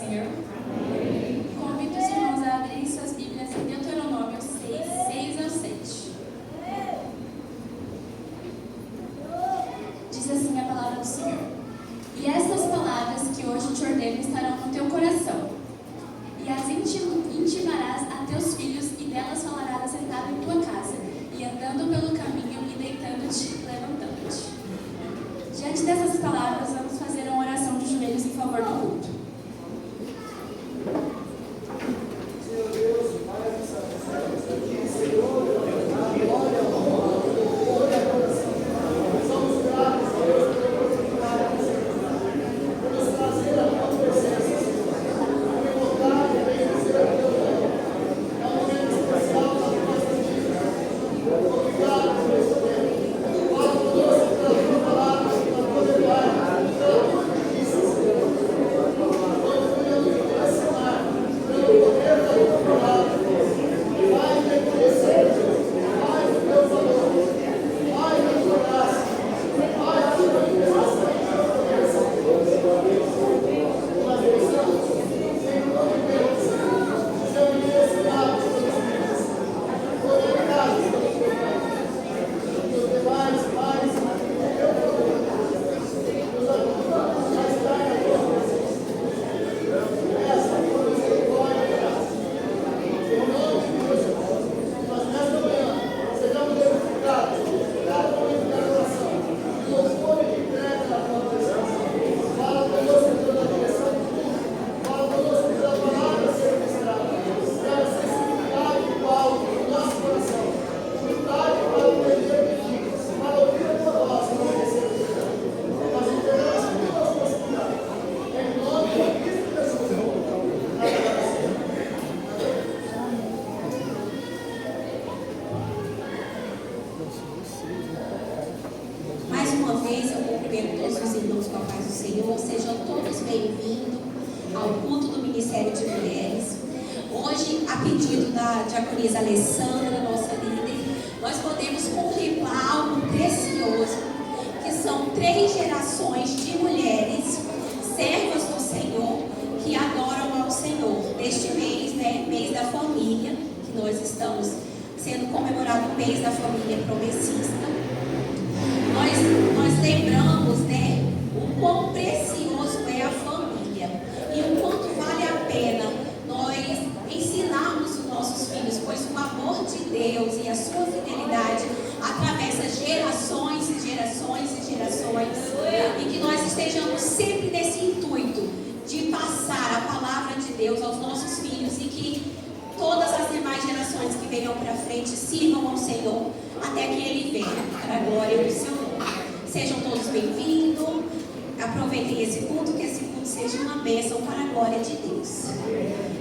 Senhor? Convido os irmãos a abrirem suas Bíblias em Deuteronômio 6 ao 7. Diz assim a palavra do Senhor: E estas palavras que hoje te ordeno estarão no teu coração, e as intimarás a teus filhos, e delas falarás assentado em tua casa, e andando pelo caminho, e deitando-te e levantando-te. Diante dessas palavras, vamos fazer uma oração de joelhos em favor do culto. Alessandra, nossa líder, nós podemos contemplar algo precioso, que são 3 gerações de mulheres, servas do Senhor, que adoram ao Senhor. Neste mês, mês da família, que nós estamos sendo comemorado o mês da família progressista, nós lembramos, o quão precioso é a família e o quanto vale a pena nós ensinarmos os nossos filhos, pois o amor de Deus e a sua fidelidade atravessa gerações e gerações e gerações, e que nós estejamos sempre nesse intuito de passar a palavra de Deus aos nossos filhos, e que todas as demais gerações que venham para frente sirvam ao Senhor até que Ele venha, para a glória do seu nome. Sejam todos bem-vindos, aproveitem esse culto, que esse culto seja uma bênção para a glória de Deus.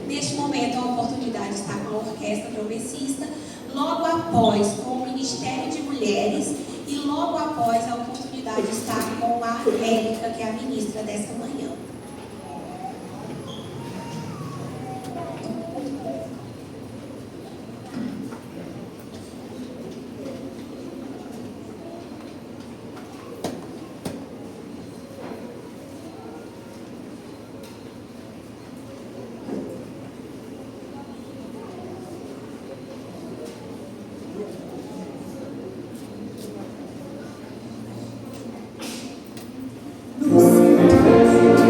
Neste momento, a oportunidade está com a Orquestra Progressista, logo após com o Ministério de Mulheres, e logo após a oportunidade está com a Érica, que é a ministra desta manhã. No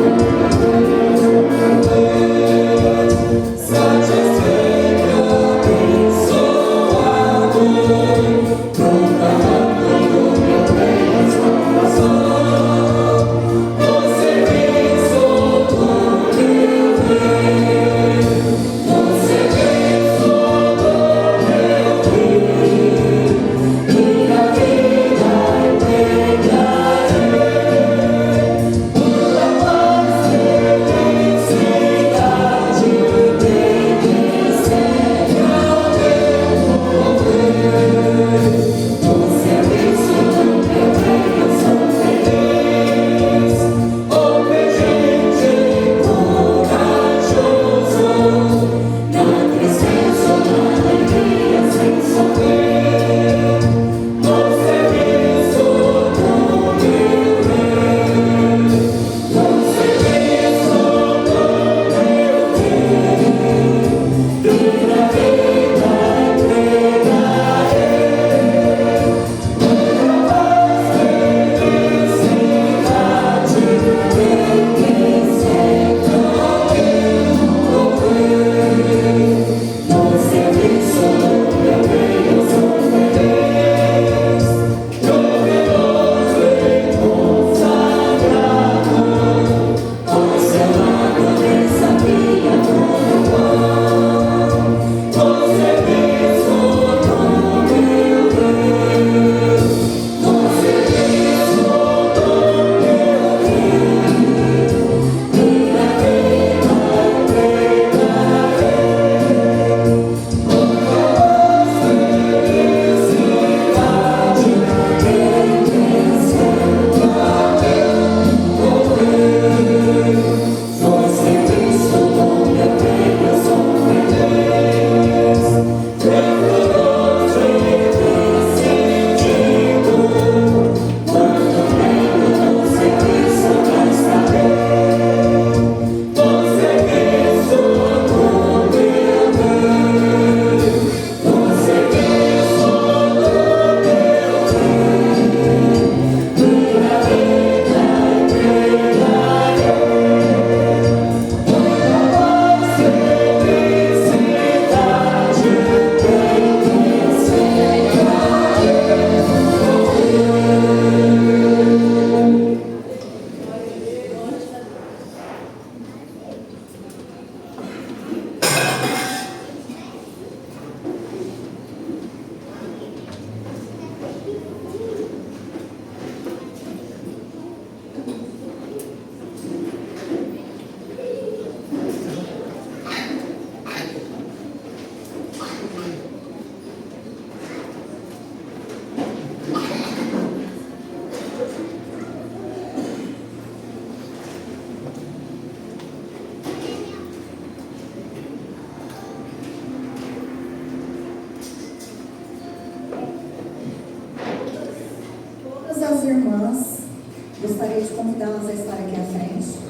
as irmãs, gostaria de convidá-las a estar aqui à frente.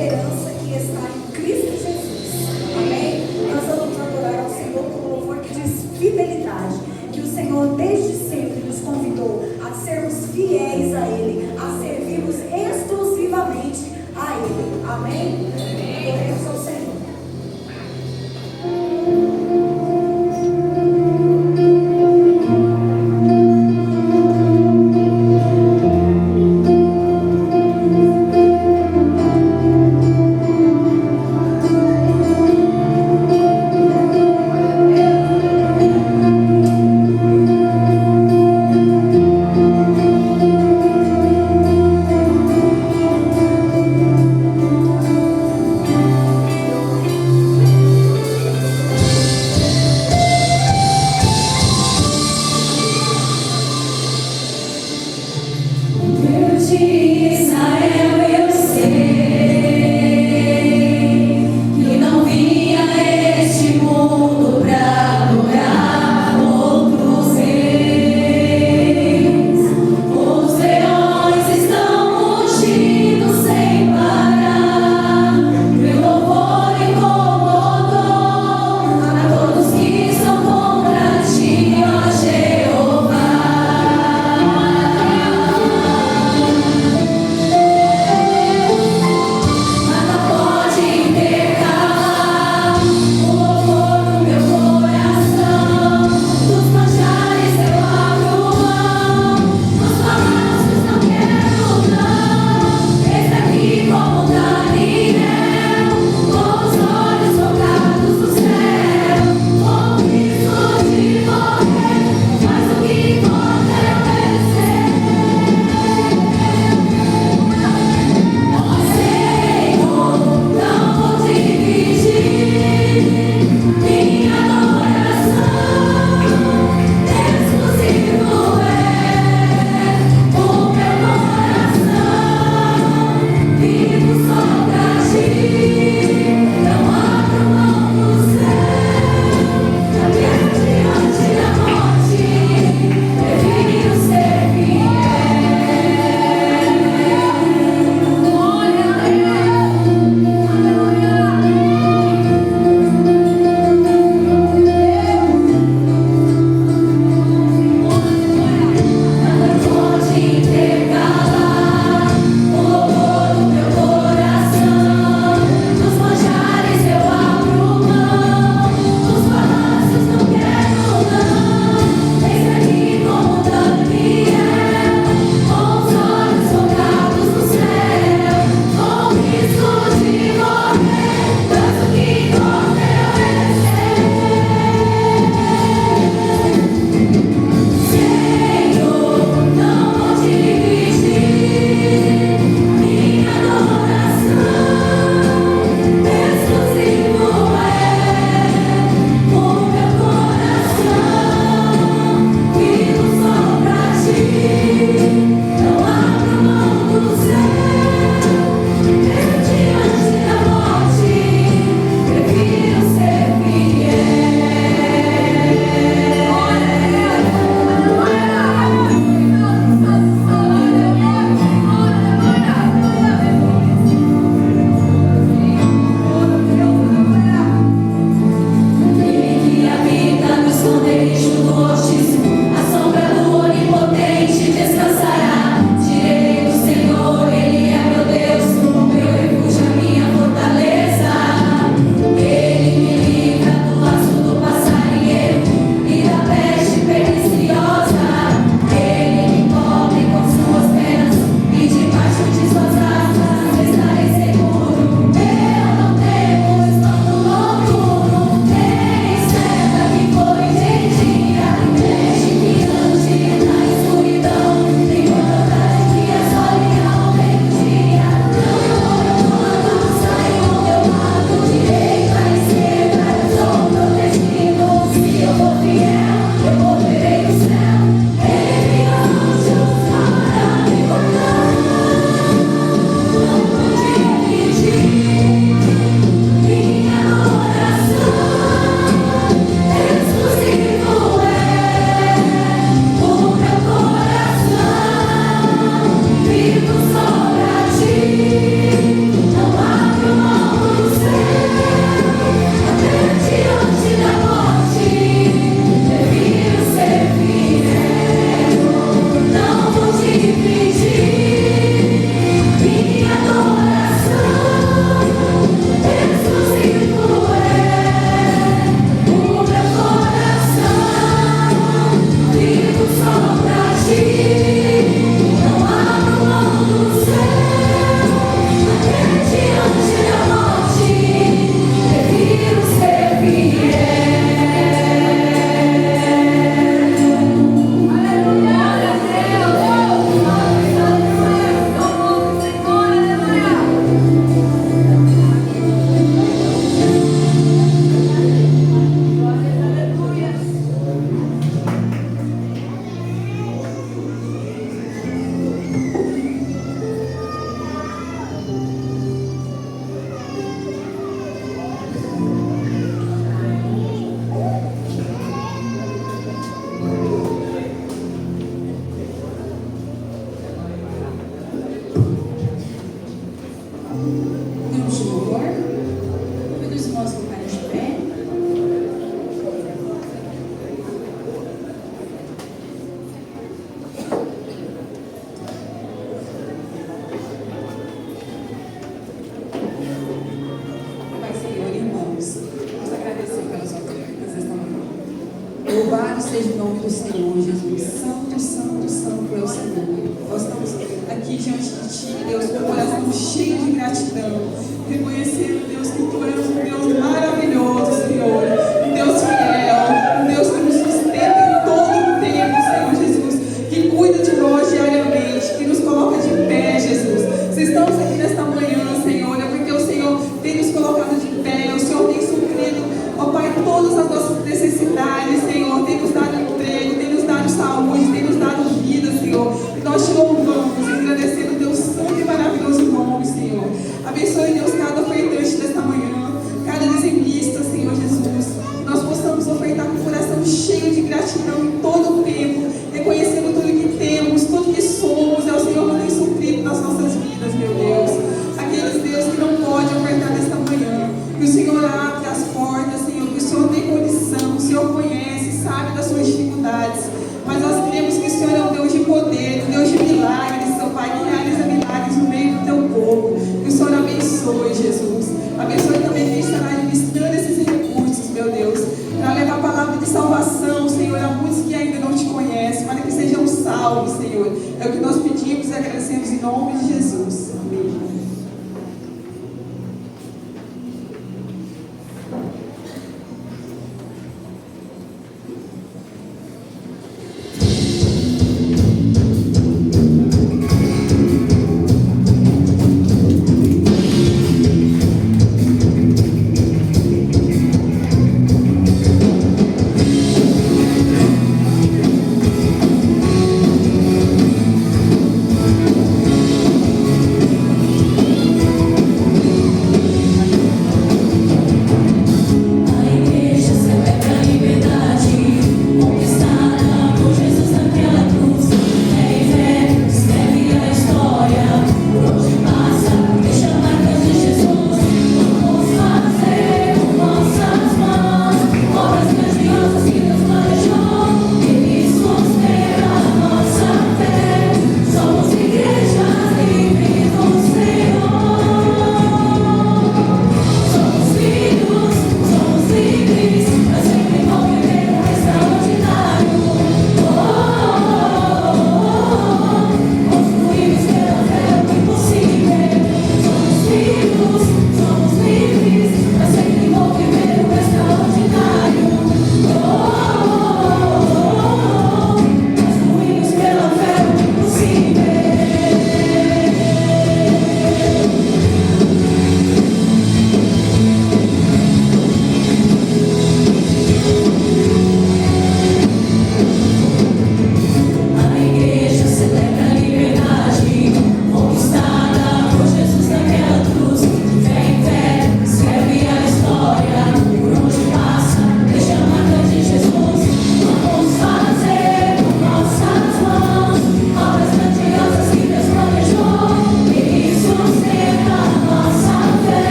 Herança que está em Cristo Jesus. Amém? Nós vamos Louvado seja o nome do Senhor, Jesus. Santo, santo, santo é o Senhor. Nós estamos aqui diante de Ti, Deus, com o coração cheio de gratidão, reconhecendo, Deus, que Tu és um Deus maravilhoso, Senhor, um Deus fiel, um Deus que nos sustenta em todo o tempo, Senhor Jesus, que cuida de nós diariamente, que nos coloca de pé, Jesus. Se estamos aqui nesta manhã, Senhor, é porque o Senhor tem nos colocado de pé, o Senhor tem suprido, ó Pai, todas as nossas necessidades, Senhor, tem nos dado emprego, tem nos dado saúde, tem nos dado vida, Senhor. E nós te louvamos, agradecendo o Teu santo e maravilhoso nome, Senhor. Abençoe, Deus, cada ofertante desta manhã, cada dizimista, Senhor Jesus. Que nós possamos ofertar com o coração cheio de gratidão em todo o tempo, reconhecendo tudo que temos, tudo que somos, é o Senhor que tem suprido nas nossas vidas, meu Deus. Aqueles, Deus, que não podem ofertar nesta manhã, que o Senhor abre as portas, Senhor, que o Senhor tem condição, o Senhor conhece, sabe das suas dificuldades, mas nós cremos que o Senhor é um Deus de poder, um Deus de milagres, Seu Pai, que realiza milagres no meio do Teu povo. Que o Senhor abençoe, Jesus. Abençoe também quem estará administrando esses recursos, meu Deus, para levar a palavra de salvação, Senhor, a muitos que ainda não Te conhecem, para que sejam salvos, Senhor. É o que nós pedimos e agradecemos em nome de Jesus. Amém.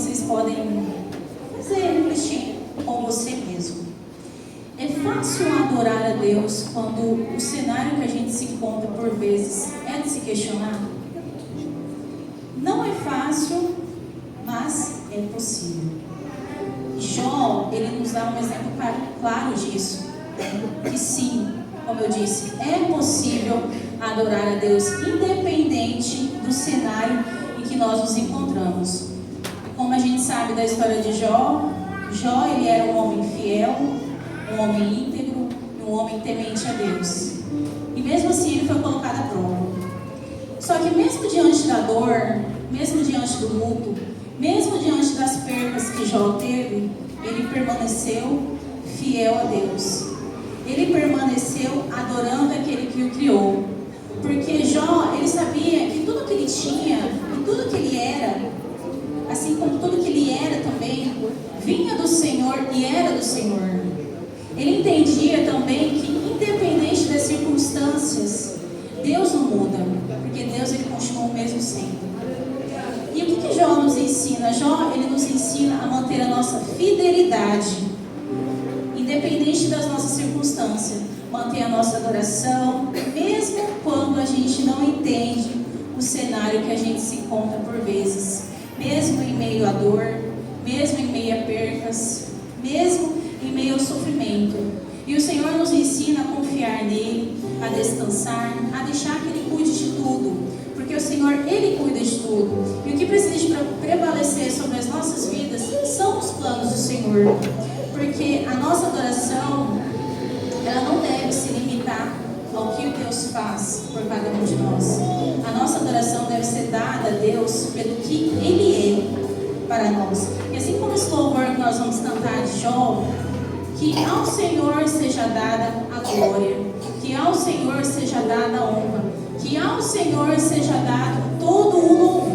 vocês podem fazer, refletir com você mesmo. É fácil adorar a Deus quando o cenário que a gente se encontra por vezes é de se questionar? Não é fácil, mas é possível. Jó, ele nos dá um exemplo claro disso. Que sim, como eu disse, é possível adorar a Deus independente do cenário em que nós nos encontramos. Como a gente sabe da história de Jó, Jó ele era um homem fiel, um homem íntegro e um homem temente a Deus. E mesmo assim ele foi colocado à prova. Só que mesmo diante da dor, mesmo diante do luto, mesmo diante das perdas que Jó teve, ele permaneceu fiel a Deus. Ele permaneceu adorando aquele que o criou. Porque Jó, ele sabia que tudo que ele tinha e tudo que ele era, assim como tudo que ele era também, vinha do Senhor e era do Senhor. Ele entendia também que, independente das circunstâncias, Deus não muda, porque Deus ele continua o mesmo sempre. E o que Jó nos ensina? Jó ele nos ensina a manter a nossa fidelidade, independente das nossas circunstâncias, manter a nossa adoração, mesmo quando a gente não entende o cenário que a gente se encontra por vezes, mesmo em meio à dor, mesmo em meio a percas, mesmo em meio ao sofrimento. E o Senhor nos ensina a confiar nele, a descansar, a deixar que ele cuide de tudo, porque o Senhor, ele cuida de tudo. E o que precisa prevalecer sobre as nossas vidas são os planos do Senhor, porque a nossa adoração, ela não deve se limitar ao que Deus faz por cada um de nós. A nossa adoração deve ser dada a Deus pelo que ele é para nós. E assim como esse louvor que nós vamos cantar de Jó, que ao Senhor seja dada a glória, que ao Senhor seja dada a honra, que ao Senhor seja dado todo o louvor.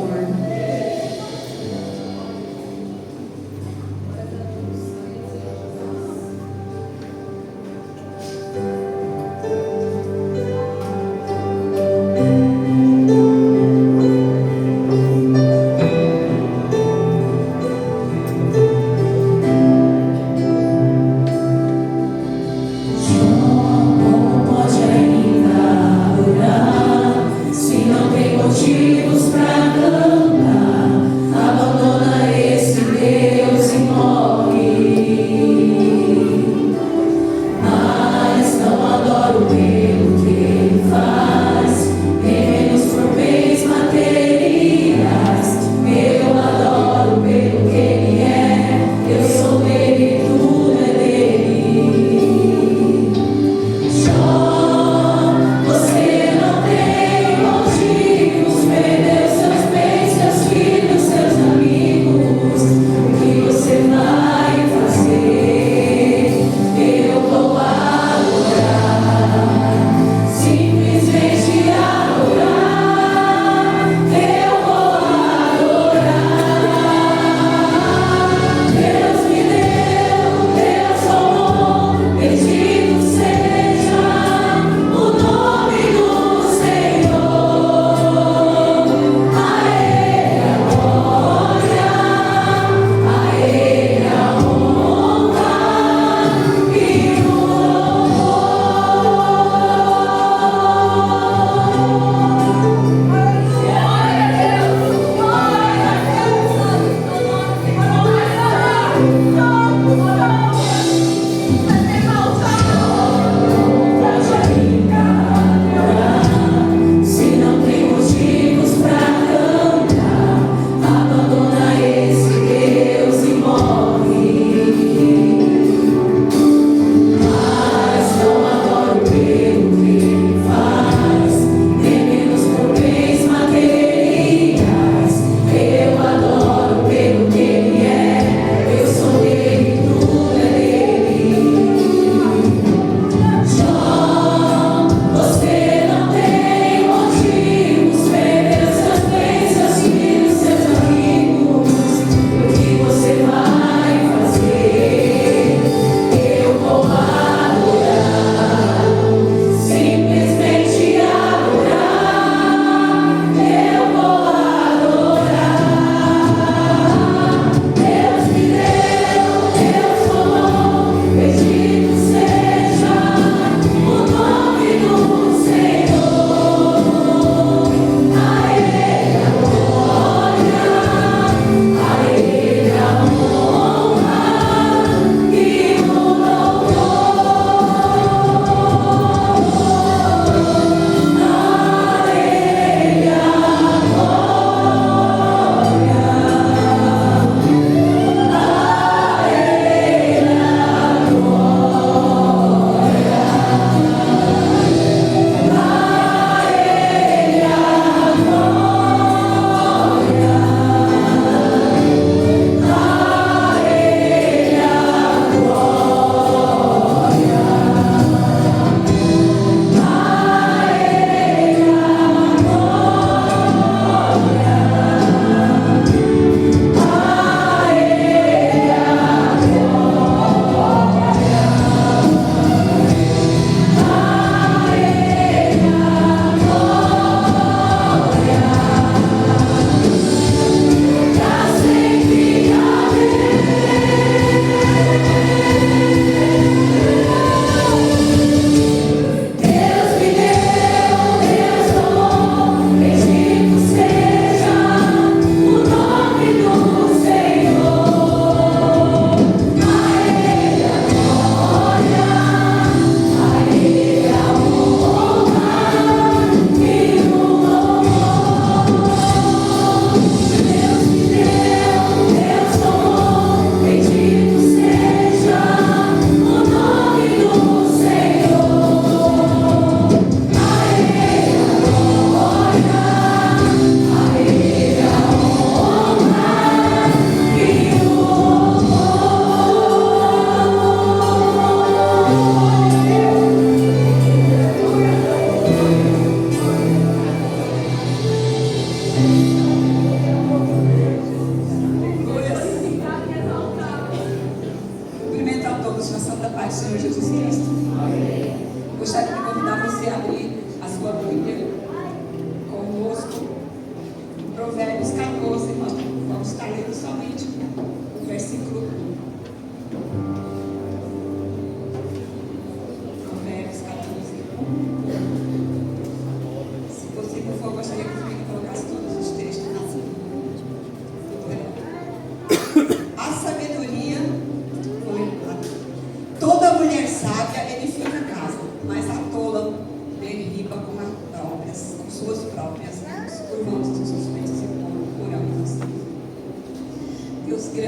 Motivos pra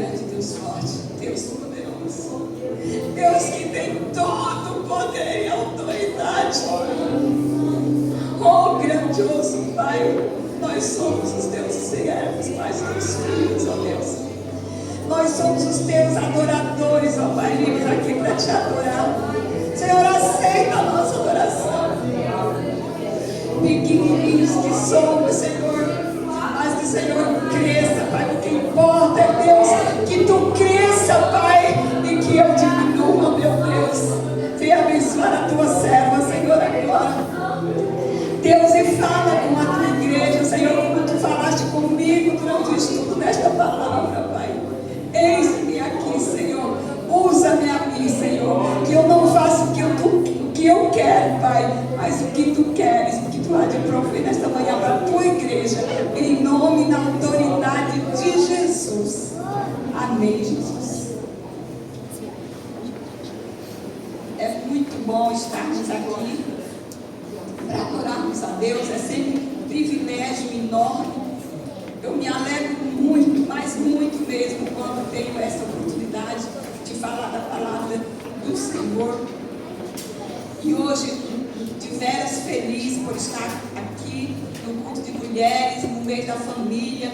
grande, Deus forte, Deus poderoso, Deus que tem todo o poder e autoridade. Oh, grandioso Pai, nós somos os teus servos, Pai, os teus filhos, ó Deus. Nós somos os teus adoradores, ó Pai, vimos aqui para te adorar. Senhor, aceita a nossa adoração. Pequenininhos que somos, Senhor, mas que o Senhor cresça, Pai. O que importa é, Deus, que tu cresça, Pai, e que eu diminua, meu Deus. Venha abençoar a tua serva, Senhor, agora. Deus, e fala com a tua igreja, Senhor, como tu falaste comigo durante o estudo desta palavra, Pai. Eis-me aqui, Senhor. Usa-me a mim, Senhor. Que eu não faça o que eu quero, Pai, mas o que tu queres, o que tu há de prover nesta manhã para a tua igreja, em nome e na autoridade de Jesus. Amém, Jesus. É muito bom estarmos aqui para adorarmos a Deus. É sempre um privilégio enorme. Eu me alegro muito, mas muito mesmo, quando tenho essa oportunidade de falar da palavra do Senhor. E hoje, de veras feliz por estar aqui no culto de mulheres, no meio da família,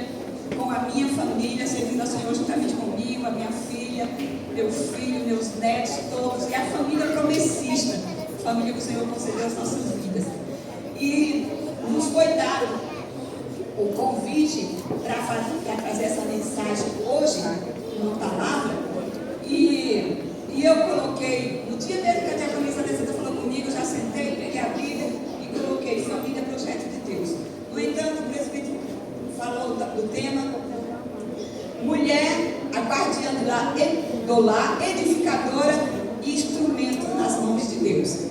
com a minha família, servindo ao Senhor juntamente comigo, a minha filha, meu filho, meus netos, todos, e a família promessista, família que o Senhor concedeu às nossas vidas. E nos foi dado o convite para fazer essa mensagem hoje, uma palavra, e eu coloquei, no dia mesmo que a diaconisa Alessandra falou comigo, eu já sentei, peguei a Bíblia e coloquei família, projeto de Deus. No entanto, o presbítero falou do tema, mulher, a guardiã do lar, edificadora e instrumento nas mãos de Deus.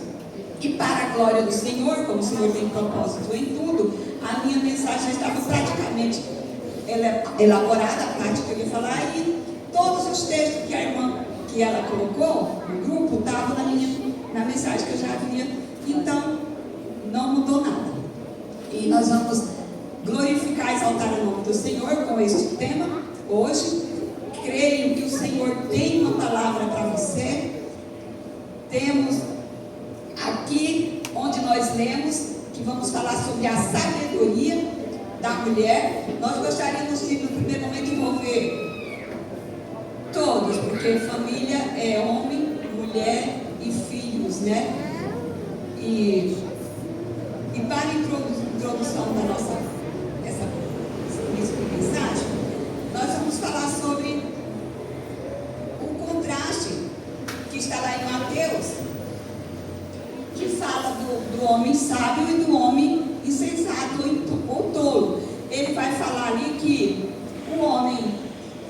E para a glória do Senhor, como o Senhor tem propósito em tudo, a minha mensagem já estava praticamente elaborada, a parte que eu ia falar, e todos os textos que a irmã, que ela colocou no grupo, estavam na mensagem que eu já havia, então não mudou nada. E nós vamos glorificar e exaltar o nome do Senhor com este tema hoje. Creio que o Senhor tem uma palavra para você. Temos aqui onde nós lemos que vamos falar sobre a sabedoria da mulher. Nós gostaríamos de, no primeiro momento, envolver todos, porque família é homem, mulher e filhos, né? E para a introdução da nossa mensagem, nós vamos falar sobre o contraste que está lá em Mateus, que fala do homem sábio e do homem insensato ou tolo. Ele vai falar ali que o homem,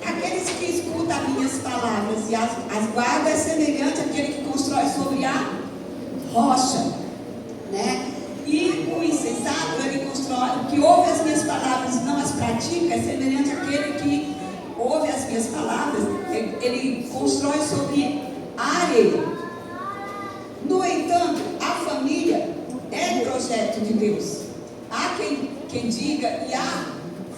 aqueles que escutam as minhas palavras e as guardam, é semelhante àquele que constrói sobre a rocha, né? E o insensato, ele constrói, o que ouve as minhas palavras e não as pratica, é semelhante àquele que ouve as minhas palavras, ele constrói sobre a areia. No entanto, a família é projeto de Deus. Há quem diga, e há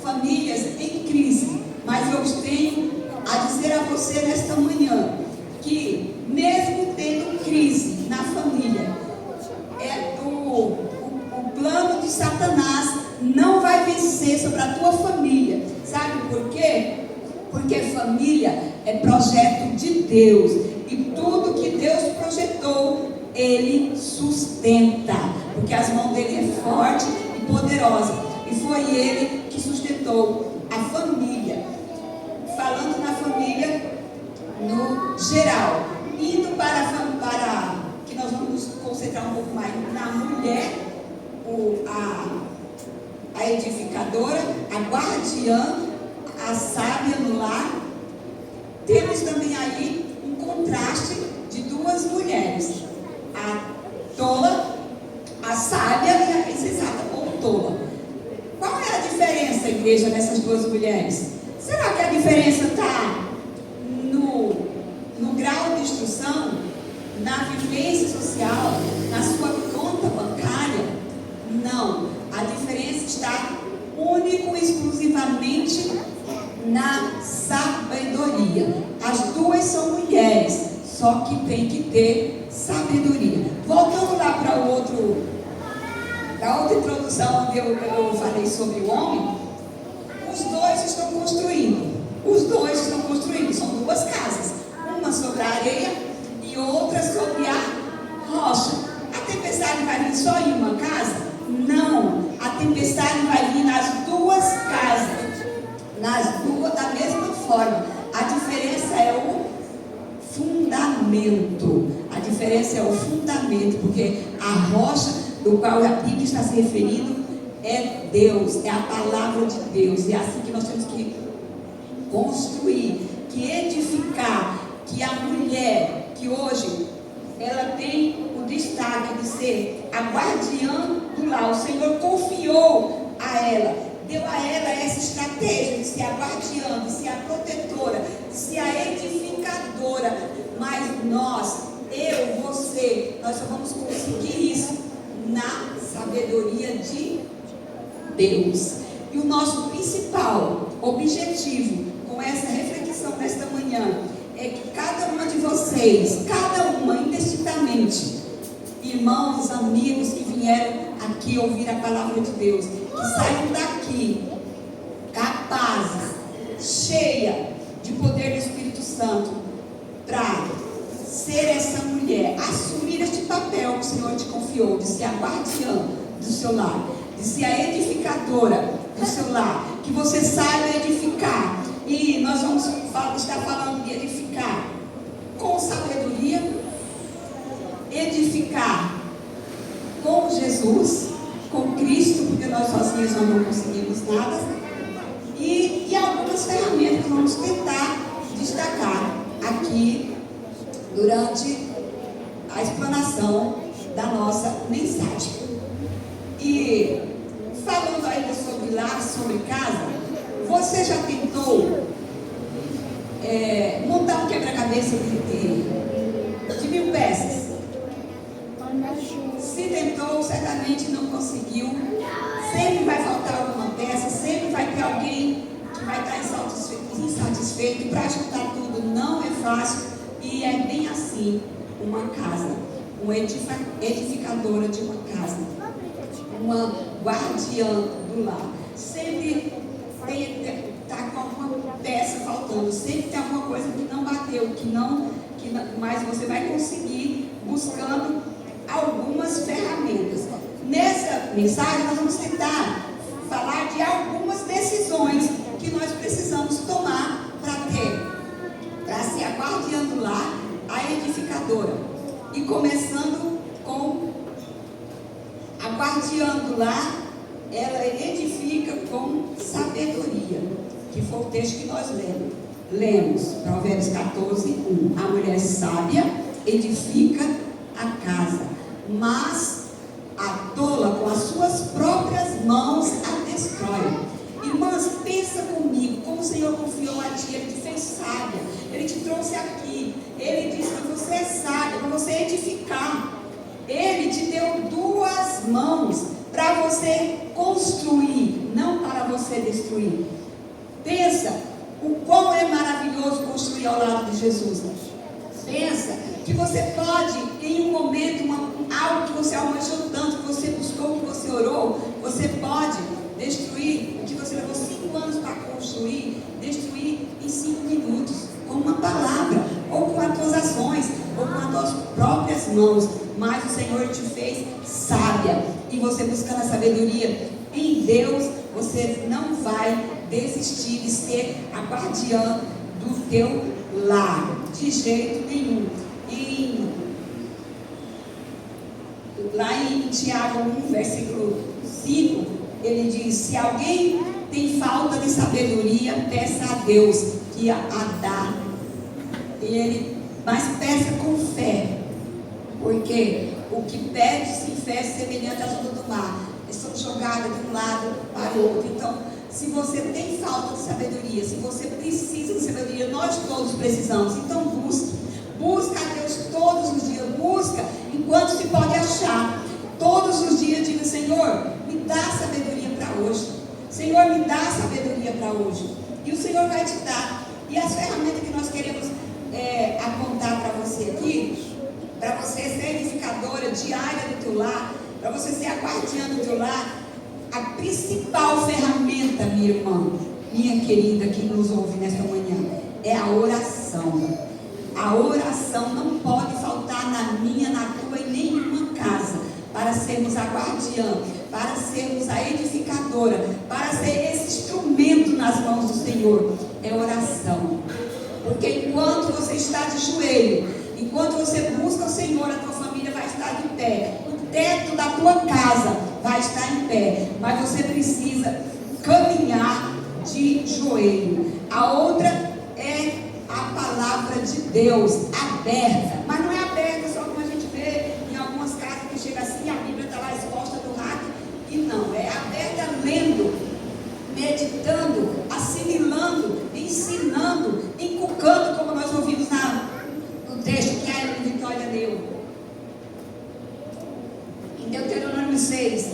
famílias em crise, mas eu tenho a dizer a você nesta manhã, que mesmo tendo crise na família, o plano de Satanás não vai vencer sobre a tua família. Sabe por quê? Porque família é projeto de Deus, e tudo que Deus projetou, Ele sustenta, porque as mãos dele é forte e poderosa, e foi Ele que sustentou a família. Falando na família no geral, indo para que nós vamos nos concentrar um pouco mais na mulher, a edificadora, a guardiã, a sábia no lar. Temos também aí um contraste de duas mulheres, a tola, a sábia e a insensata ou tola. Qual é a diferença, igreja, dessas duas mulheres? Será que a diferença está no grau de instrução, na vivência social, na sua conta bancária? Não. A diferença está único e exclusivamente na sabedoria. As duas são mulheres, só que tem que ter sabedoria. Voltando lá para da outra introdução, onde eu falei sobre o homem, os dois estão construindo. São duas casas, uma sobre a areia e outra sobre a rocha. A tempestade vai vir só em uma casa? Não, a tempestade vai vir nas duas casas, da mesma forma. A diferença é o fundamento. Porque a rocha do qual a Bíblia está se referindo é Deus, é a palavra de Deus. E é assim que nós temos que construir, que edificar, que a mulher que hoje ela tem o destaque de ser a guardiã do lar, o Senhor confiou a ela, deu a ela essa estratégia de ser a guardiã, de ser a protetora, de ser a edificadora. Mas você, nós só vamos conseguir isso na sabedoria de Deus. E o nosso principal objetivo com essa reflexão nesta manhã é que cada uma de vocês, cada uma indistintamente, irmãos, amigos que vieram aqui ouvir a palavra de Deus, que saiam daqui capazes, cheia de poder do Espírito Santo, para ser essa mulher, assumir este papel que o Senhor te confiou, de ser a guardiã do seu lar, de ser a edificadora do seu lar, que você saiba edificar. E nós vamos estar falando de edificar com sabedoria, edificar com Jesus, com Cristo, porque nós sozinhos não conseguimos nada, e algumas ferramentas que vamos tentar destacar aqui durante a explanação da nossa mensagem. E falando ainda sobre lar, sobre casa, você já tentou montar um quebra-cabeça de 1000 peças? Se tentou, certamente não conseguiu. Sempre vai faltar alguma peça, sempre vai ter alguém que vai estar insatisfeito. Para juntar tudo não é fácil. E é bem assim uma casa, uma edificadora de uma casa, uma guardiã do lar. Sempre está com alguma peça faltando, sempre tem alguma coisa que não bateu, mas você vai conseguir buscando algumas ferramentas. Nessa mensagem nós vamos tentar falar de algumas decisões que nós precisamos tomar para ser a guardiã do lar, a edificadora. E começando com a guardiã do lar, ela edifica com sabedoria, que foi o texto que nós lemos, Provérbios 14:1. A mulher sábia edifica a casa, mas a tola com as suas próprias mãos a destrói. Irmãs, pensa comigo, como o Senhor confiou a ti, Ele te fez sábia, Ele te trouxe aqui, Ele disse que você é sábia, para você edificar. Ele te deu 2 mãos para você construir, não para você destruir. Pensa o quão é maravilhoso construir ao lado de Jesus. Pensa que você pode, em um momento, algo que você almejou tanto, que você buscou, que você orou, você pode destruir o que você levou 5 anos para construir, destruir em 5 minutos, com uma palavra, ou com as tuas ações, ou com as tuas próprias mãos. Mas o Senhor te fez sábia, e você buscando a sabedoria em Deus, você não vai desistir de ser a guardiã do teu lar, de jeito nenhum. Lá em Tiago 1, versículo 5, ele diz: se alguém tem falta de sabedoria, peça a Deus que a dá. Mas peça com fé, porque o que pede sem fé é semelhante às ondas do mar, são jogadas de um lado para o outro. Então, se você tem falta de sabedoria, se você precisa de sabedoria, nós todos precisamos. Então busca a Deus todos os dias, busca enquanto se pode achar. Todos os dias diga: Senhor, me dá sabedoria para hoje. Senhor, me dá sabedoria para hoje. E o Senhor vai te dar. E as ferramentas que nós queremos apontar para você aqui, para você ser edificadora diária do teu lar, para você ser a guardiã do teu lar, a principal ferramenta, minha irmã, minha querida que nos ouve nesta manhã, é a oração. A oração não pode faltar na minha, na tua e nenhuma casa, para sermos a guardiã, para sermos a edificadora, para ser esse instrumento nas mãos do Senhor. É oração. Porque enquanto você está de joelho, enquanto você busca o Senhor, a tua família vai estar de pé. O teto da tua casa vai estar em pé. Mas você precisa caminhar de joelho. A outra é a palavra de Deus aberta. Mas não é aberta só como a gente vê em algumas casas que chega assim, a Bíblia está lá exposta do rack. E não, é aberta lendo, meditando, assimilando, ensinando, inculcando, como nós ouvimos no texto que a Evelyn Vitória leu. Em Deuteronômio 6,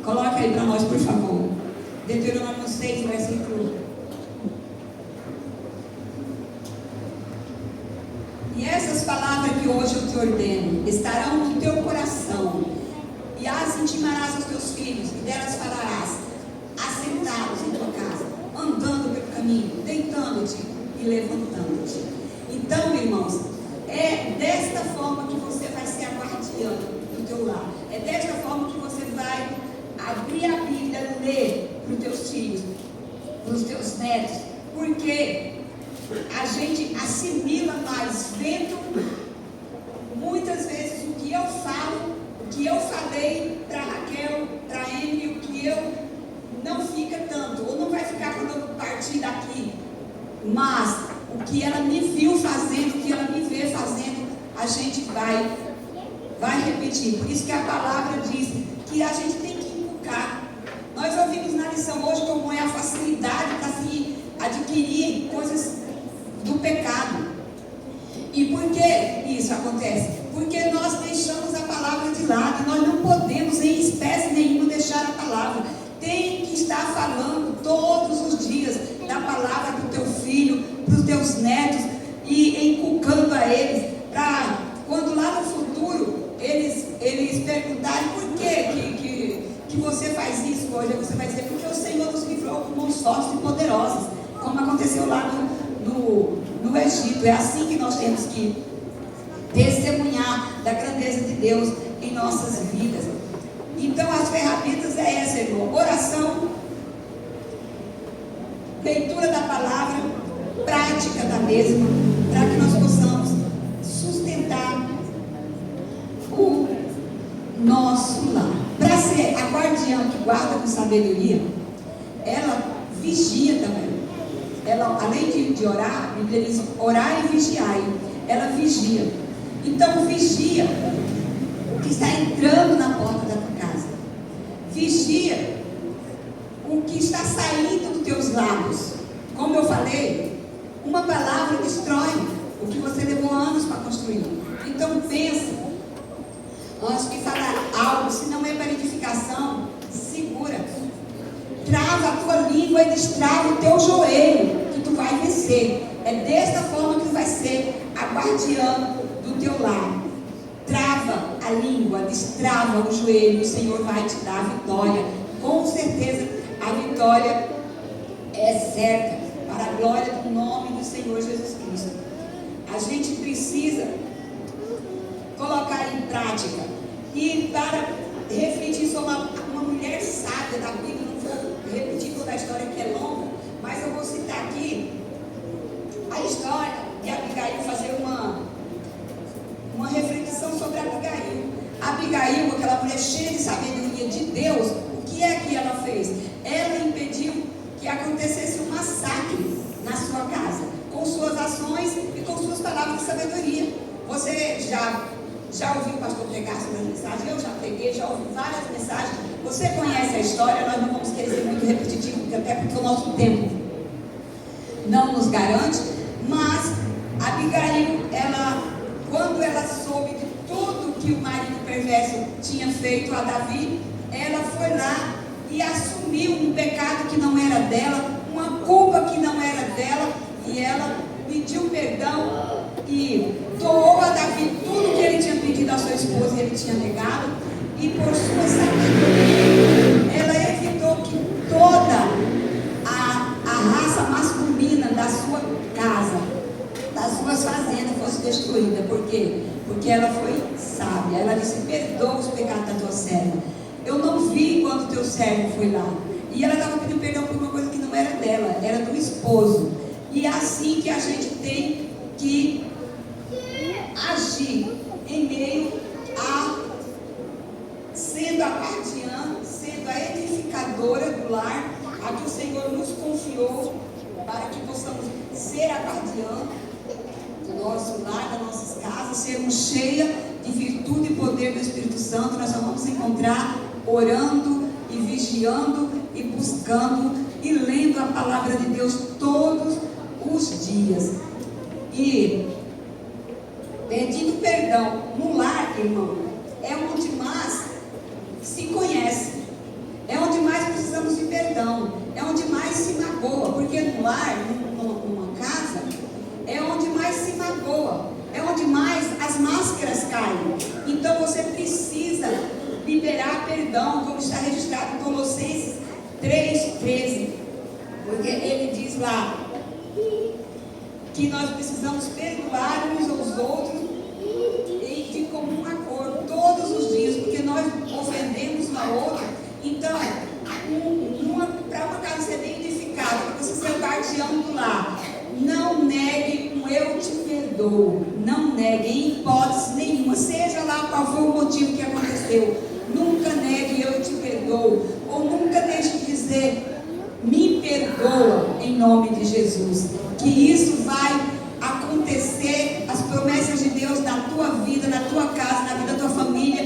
coloca aí para nós, por favor. Deuteronômio 6, versículo. E essas palavras que hoje eu te ordeno estarão no teu coração, e as intimarás aos teus filhos, e delas falarás, assentados em tua casa, andando pelo caminho, deitando-te e levantando-te. Então, irmãos, é desta forma que você vai ser a guardiã do teu lar. É desta forma que você vai abrir a Bíblia, ler para os teus filhos, para os teus netos, porque a gente assimila mais vendo muitas vezes o que eu falo, o que eu falei para Raquel, para Emily, o que eu não fica tanto, ou não vai ficar quando eu partir daqui, mas o que ela me viu fazendo, o que ela me vê fazendo, a gente vai repetir. Por isso que a palavra diz que a gente tem que inculcar. Nós ouvimos na lição hoje como é a facilidade para se adquirir coisas do pecado. E por que isso acontece? Porque nós deixamos a palavra de lado. Nós não podemos em espécie nenhuma deixar a palavra. Tem que estar falando todos os dias da palavra para o teu filho, para os teus netos, e inculcando a eles, para quando lá no futuro eles perguntarem por que você faz isso hoje, você vai dizer, porque o Senhor nos livrou com mãos fortes e poderosas, como aconteceu lá no Egito. É assim que nós temos que testemunhar da grandeza de Deus em nossas vidas. Então as ferramentas é essa, irmão: oração, leitura da palavra, prática da mesma, para que nós possamos sustentar o nosso lar. Para ser a guardiã que guarda com sabedoria, ela vigia também. Ela, além de orar, a Bíblia diz orar e vigiar. Ela vigia. Então vigia o que está entrando na porta da tua casa. Vigia o que está saindo dos teus lábios. Como eu falei, uma palavra destrói o que você levou anos para construir. Então pensa, antes de falar algo, se não é para edificação, segura. Trava a tua língua e destrava o teu joelho, que tu vai vencer. É desta forma que tu vai ser a guardiã do teu lar. Trava a língua, destrava o joelho, o Senhor vai te dar a vitória. Com certeza a vitória é certa, para a glória do nome do Senhor Jesus Cristo. A gente precisa colocar em prática. E para refletir sobre uma mulher sábia da Bíblia, não vou repetir toda a história que é longa, mas eu vou citar aqui a história de Abigail, fazer uma reflexão sobre Abigail. Abigail, aquela mulher cheia de sabedoria de Deus, o que é que ela fez? Ela impediu que acontecesse um massacre na sua casa, com suas ações e com suas palavras de sabedoria. Você já ouviu o pastor pregar sobre as mensagens? Eu já preguei, já ouvi várias mensagens. Você conhece a história, nós não vamos querer ser muito repetitivo, até porque o nosso tempo não nos garante. Mas Abigail, quando ela soube de tudo que o marido perverso tinha feito a Davi, ela foi lá e assumiu um pecado que não era dela, uma culpa que não era dela, e ela pediu perdão e doou a Davi tudo que ele tinha pedido à sua esposa e ele tinha negado, e por sua sabedoria ela evitou que toda a raça masculina da sua casa, das suas fazendas, fosse destruída. Por quê? Porque ela foi sábia. Ela disse: perdoa os pecados da tua serva. Eu não vi quando teu servo foi lá. E ela estava pedindo perdão por uma coisa que não era dela, era do esposo. E é assim que a gente tem que agir em meio a sendo a guardiã, sendo a edificadora do lar, a que o Senhor nos confiou para que possamos ser a guardiã do nosso lar, das nossas casas, sermos cheias de virtude e poder do Espírito Santo. Nós só vamos encontrar orando e vigiando e buscando e lendo a palavra de Deus todos os dias. E pedindo perdão no lar, irmão, é onde mais se conhece, é onde mais precisamos de perdão, é onde mais se magoa, porque no lar, numa casa, é onde mais se magoa, é onde mais as máscaras caem. Então você precisa liberar perdão, como está registrado em Colossenses 3:13, porque ele diz lá que nós precisamos perdoar uns aos outros e de comum acordo todos os dias, porque nós ofendemos um ao outro. Então, para uma casa ser bem edificada, para você ser o guardião do lar, não negue um eu te perdoo. Não negue em hipótese nenhuma, seja lá qual for o motivo que aconteceu. Nunca negue eu te perdoo, ou nunca deixe de dizer me perdoa em nome de Jesus. Que isso vai acontecer, as promessas de Deus na tua vida, na tua casa, na vida da tua família,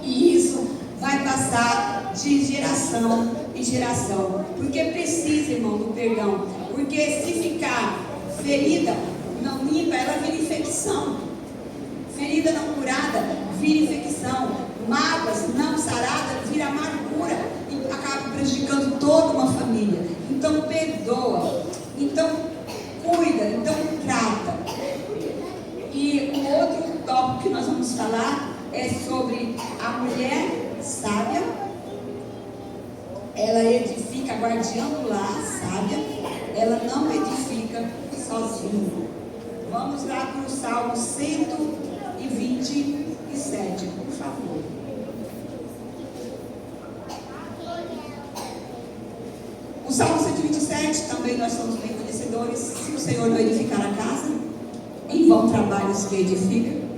e isso vai passar de geração em geração, porque precisa, irmão, do perdão, porque se ficar ferida não limpa, ela vira infecção, ferida não curada vira infecção, mágoas não saradas vira amargura e acaba prejudicando toda uma família. Então perdoa, então cuida, então trata. E o outro tópico que nós vamos falar é sobre a mulher sábia. Ela edifica, a guardiã do lar, sábia. Ela não edifica sozinha. Vamos lá para o Salmo 127, por favor. O Salmo 127, também nós somos bem conhecedores. Se o Senhor não edificar a casa, em vão trabalha os que edificam.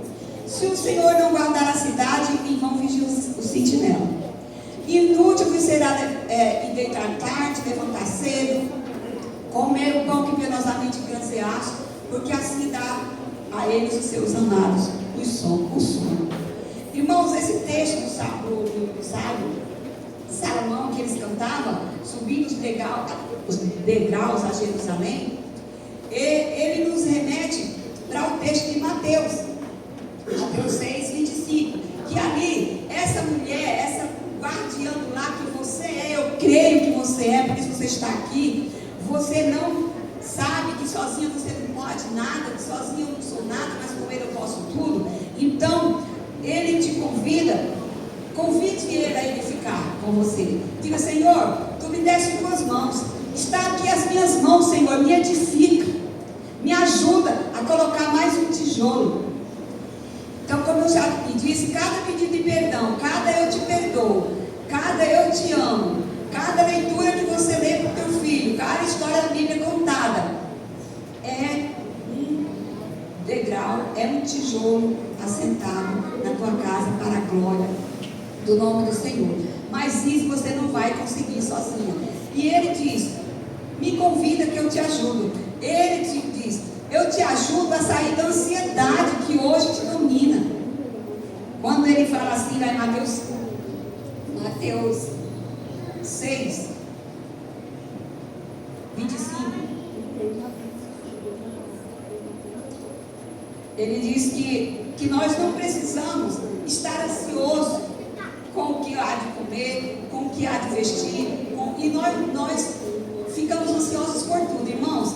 Se o Senhor não guardar a cidade, em vão vigia o sentinela. Inútil vos será e deitar tarde, levantar cedo, comer o pão que penosamente granceaste, porque assim dá a eles os seus amados o sono. Irmãos, esse texto do sábio Salomão, que eles cantavam, subindo os degraus a Jerusalém, ele nos remete para o texto de Mateus 6:25, que ali, essa mulher, essa guardiã do lar que você é, eu creio que você é, por isso você está aqui. Você não sabe que sozinha você não pode nada, que sozinha eu não sou nada, mas com ele eu posso tudo. Então, ele te convide ele a edificar com você. Diga: Senhor, tu me deste tuas mãos, está aqui as minhas mãos, Senhor, me edifica, me ajuda a colocar mais um tijolo. Então, como eu já te disse, cada pedido de perdão, cada eu te perdoo, cada eu te amo, cada leitura que você lê para o teu filho, cada história da Bíblia contada, é um degrau, é um tijolo assentado na tua casa para a glória do nome do Senhor. Mas isso você não vai conseguir sozinha. E ele diz: me convida que eu te ajudo. Ele te diz: eu te ajudo a sair da ansiedade que hoje te domina. Quando ele fala assim, lá em Mateus 6, 25, ele diz que nós não precisamos estar ansiosos com o que há de comer, com o que há de vestir, e nós ficamos ansiosos por tudo. Irmãos,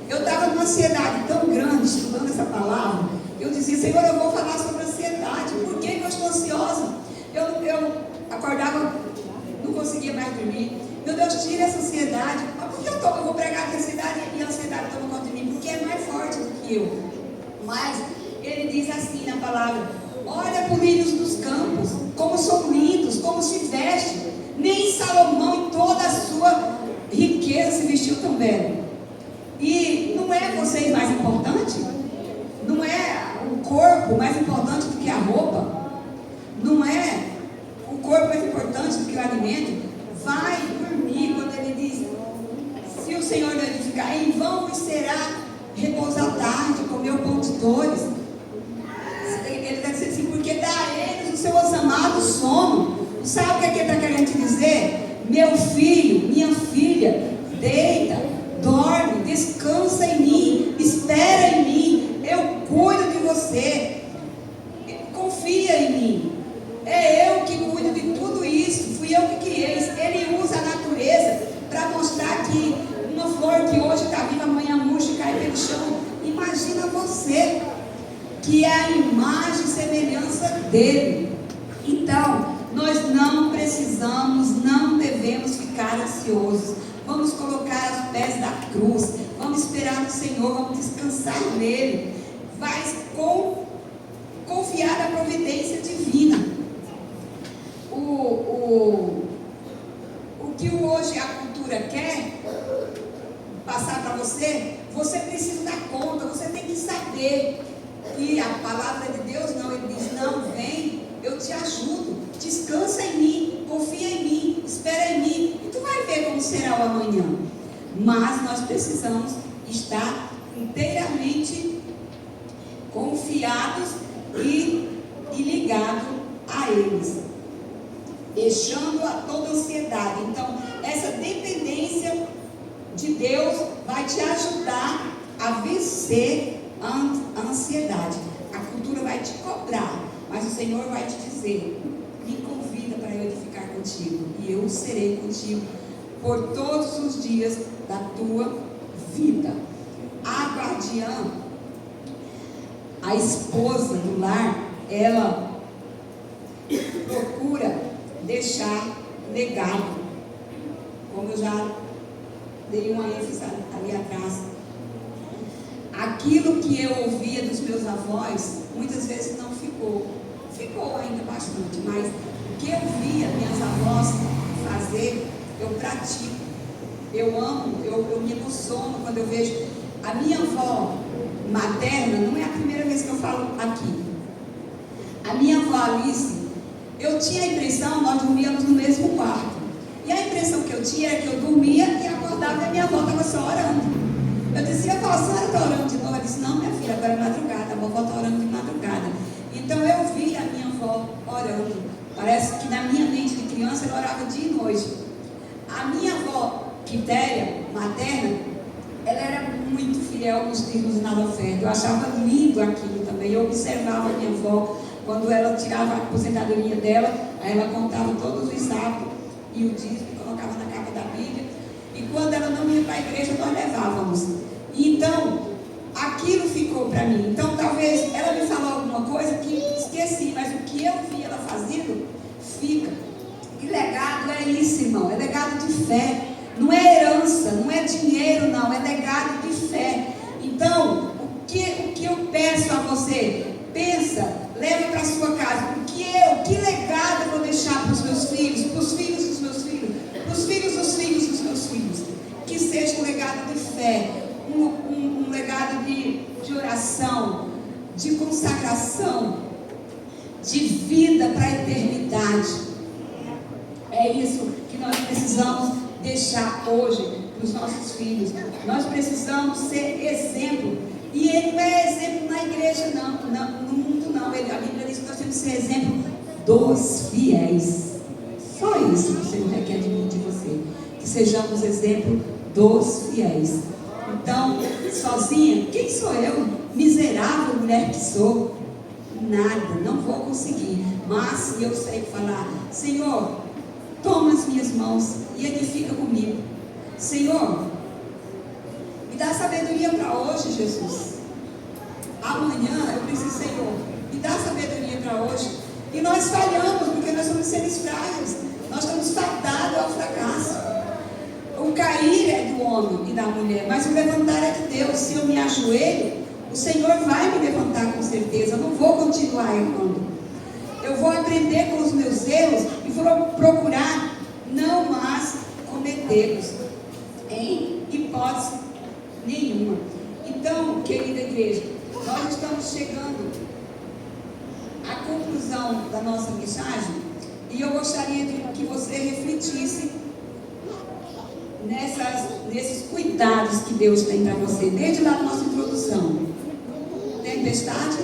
eu estava numa ansiedade tão grande estudando essa palavra. Eu dizia, Senhor, eu vou falar sobre ansiedade. Por que eu estou ansiosa? Eu acordava, não conseguia mais dormir. Meu Deus, tira essa ansiedade. Mas por que eu vou pregar que a ansiedade e a ansiedade tomam conta de mim? Porque é mais forte do que eu. Mas ele diz assim na palavra: olha para os lírios dos campos, como são lindos, como se vestem. Nem Salomão em toda a sua riqueza se vestiu tão bem. E não é vocês mais importante? Não é o corpo mais importante do que a roupa? Não é o corpo mais importante do que o alimento? Vai dormir, quando ele diz, se o Senhor não edificar, em vão vos será repousar tarde, comer o pão de dores. Ele está dizendo assim, porque dá a eles os seus amados sono. Sabe o que ele está querendo te dizer? Meu filho, minha filha, deita, dorme, descansa em mim, espera em mim, eu cuido de você, confia em mim. É eu que cuido de tudo isso, fui eu que criei. Ele usa a natureza para mostrar que uma flor que hoje está viva, amanhã murcha e cai pelo chão. Imagina você, que é a imagem e semelhança dele. Então, nós não precisamos, não devemos ficar ansiosos. Vamos colocar os pés da cruz, vamos esperar no Senhor, vamos descansar nele. Vai confiar na providência divina. O que hoje a cultura quer passar para você, você precisa dar conta, você tem que saber. E a palavra de Deus não, ele diz, não, vem, eu te ajudo, descansa em mim, confia em mim, espera em mim, e tu vai ver como será o amanhã. Mas nós precisamos estar inteiramente confiados e ligados a eles, deixando a toda ansiedade. Então, essa dependência de Deus vai te ajudar a vencer a ansiedade. A cultura vai te cobrar, mas o Senhor vai te dizer, me convida para eu edificar contigo, e eu serei contigo por todos os dias da tua vida. A guardiã, a esposa do lar, ela procura deixar legado, como eu já dei uma ênfase ali atrás. Aquilo que eu ouvia dos meus avós, muitas vezes não ficou ainda bastante, mas o que eu via minhas avós fazer, eu pratico, eu amo, eu me emociono quando eu vejo. A minha avó materna, não é a primeira vez que eu falo aqui, a minha avó Alice, eu tinha a impressão, nós dormíamos no mesmo quarto, e a impressão que eu tinha era que eu dormia e acordava e a minha avó estava só orando. Eu dizia, avó, a senhora está orando de novo? Ela disse, não, minha filha, agora é madrugada, a vovó está orando de madrugada. Então eu vi a minha avó orando. Parece que na minha mente de criança ela orava dia e noite. A minha avó, Quitéria, materna, ela era muito fiel nos dízimos e na oferta. Eu achava lindo aquilo também. Eu observava a minha avó, quando ela tirava a aposentadoria dela, aí ela contava todos os sábados e o dízimo, colocava na capa da Bíblia. E quando ela não ia para a igreja, nós levávamos. Então, aquilo ficou para mim. Então, talvez ela me falou alguma coisa que esqueci, mas o que eu vi ela fazendo, fica. E legado é isso, irmão, é legado de fé. Não é herança, não é dinheiro, não, é legado de fé. Então, o que eu peço a você? Pensa, leva para a sua casa. Que legado eu vou deixar para os meus filhos, para os filhos dos meus filhos, para os filhos dos filhos dos meus filhos? Que seja um legado de fé, um legado de oração, de consagração, de vida para a eternidade. É isso que nós precisamos deixar hoje para os nossos filhos. Nós precisamos ser exemplo. E ele não é exemplo na igreja, não, no mundo não. A Bíblia diz que nós temos que ser exemplo dos fiéis. Só isso que o Senhor requer de mim e de você. Que sejamos exemplo dos fiéis. Então, sozinha, quem sou eu? Miserável mulher que sou. Nada, não vou conseguir. Mas eu sei falar, Senhor, toma as minhas mãos e edifica comigo. Senhor, me dá sabedoria para hoje, Jesus. Amanhã eu preciso, Senhor, me dá sabedoria para hoje. E nós falhamos, porque nós somos seres frágeis. Nós estamos fadados ao fracasso. O cair é do homem e da mulher, mas o levantar é de Deus. Se eu me ajoelho, o Senhor vai me levantar com certeza. Eu não vou continuar errando. Eu vou aprender com os meus erros e vou procurar não mais cometê-los em hipótese nenhuma. Então, querida igreja, nós estamos chegando à conclusão da nossa mensagem e eu gostaria que você refletisse nesses cuidados que Deus tem para você, desde lá da nossa introdução. Tempestade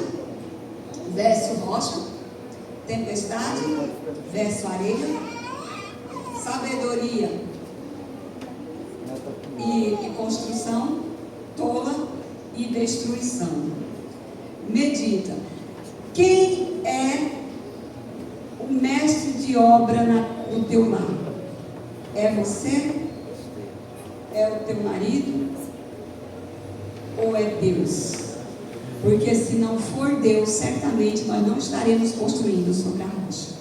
versus rocha, tempestade versus areia, sabedoria e construção, tola e destruição. Medita. Quem é o mestre de obra no teu lar? É você? É o teu marido? Ou é Deus? Porque se não for Deus, certamente nós não estaremos construindo sobre a rocha.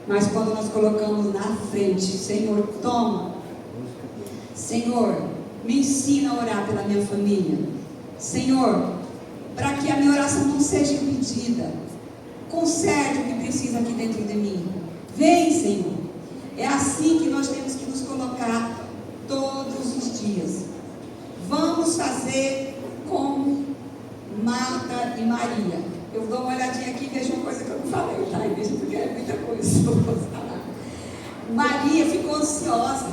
Mas quando nós colocamos na frente, Senhor, toma. Senhor, me ensina a orar pela minha família. Senhor, para que a minha oração não seja impedida, conserte o que precisa aqui dentro de mim. Vem, Senhor. É assim que nós temos que nos colocar todos os dias. Vamos fazer como Marta e Maria. Eu dou uma olhadinha aqui e vejo uma coisa que eu não falei, tá? Igreja, porque é muita coisa que eu posso falar. Maria ficou ansiosa.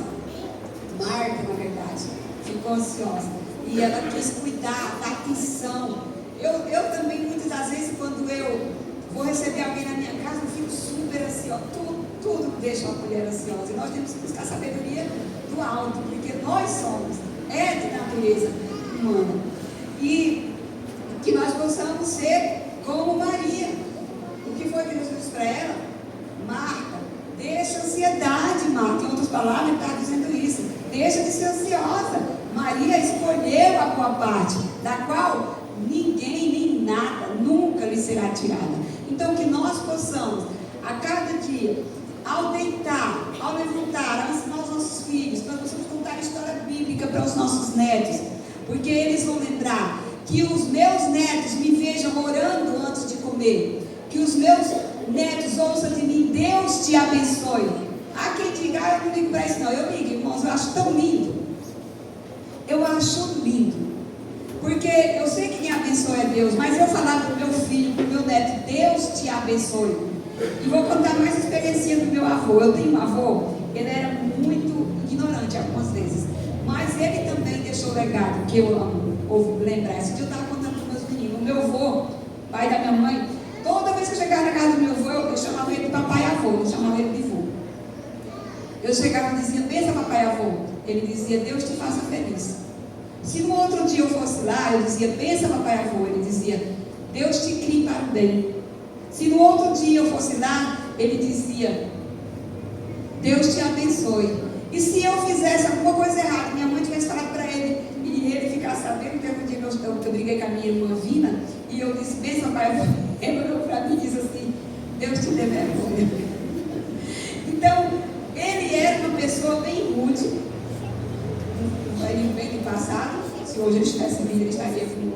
Marta, na verdade, ficou ansiosa. E ela quis cuidar, dar atenção. Eu também, muitas das vezes, quando eu vou receber alguém na minha casa, eu fico super ansiosa. Tudo deixa uma mulher ansiosa. E nós temos que buscar sabedoria do alto, porque nós somos, é de natureza humana. E que nós possamos ser como Maria. O que foi que Jesus disse para ela? Marta, deixa a ansiedade, Marta. Em outras palavras, ele está dizendo isso. Deixa de ser ansiosa. Maria escolheu a boa parte, da qual ninguém nem nada nunca lhe será tirada. Então, que nós possamos, a cada dia, ao deitar, ao levantar, ao ensinar os nossos filhos, nós possamos contar a história bíblica para os nossos netos, porque eles vão lembrar que os meus netos me vejam orando antes de comer, que os meus netos ouçam de mim, Deus te abençoe. Há quem diga, eu não ligo para isso não. Eu ligo, irmãos, eu acho tão lindo. Eu acho lindo, porque eu sei que quem abençoa é Deus, mas eu falar para o meu filho, para o meu neto, Deus te abençoe. E vou contar mais a experiência do meu avô. Eu tenho um avô, ele era muito ignorante algumas vezes, mas ele também deixou o legado que eu amo lembrar. Esse dia eu estava contando para os meus meninos, o meu avô, pai da minha mãe, toda vez que eu chegava na casa do meu avô, eu chamava ele de papai avô, eu chamava ele de vô. Eu chegava e dizia, pensa papai avô. Ele dizia, Deus te faça feliz. Se no outro dia eu fosse lá, eu dizia, pensa papai avô. Ele dizia, Deus te crie para o bem. Se no outro dia eu fosse lá, ele dizia, Deus te abençoe. E se eu fizesse alguma coisa errada, minha mãe tivesse falado para ele, e ele ficasse sabendo, que um dia eu briguei com a minha irmã Vina, e eu disse, pensa papai avô. Ele olhou para mim e disse assim, Deus te dê vergonha. Então, ele era uma pessoa bem rude, bem do passado. Se hoje ele estivesse vindo, ele estaria com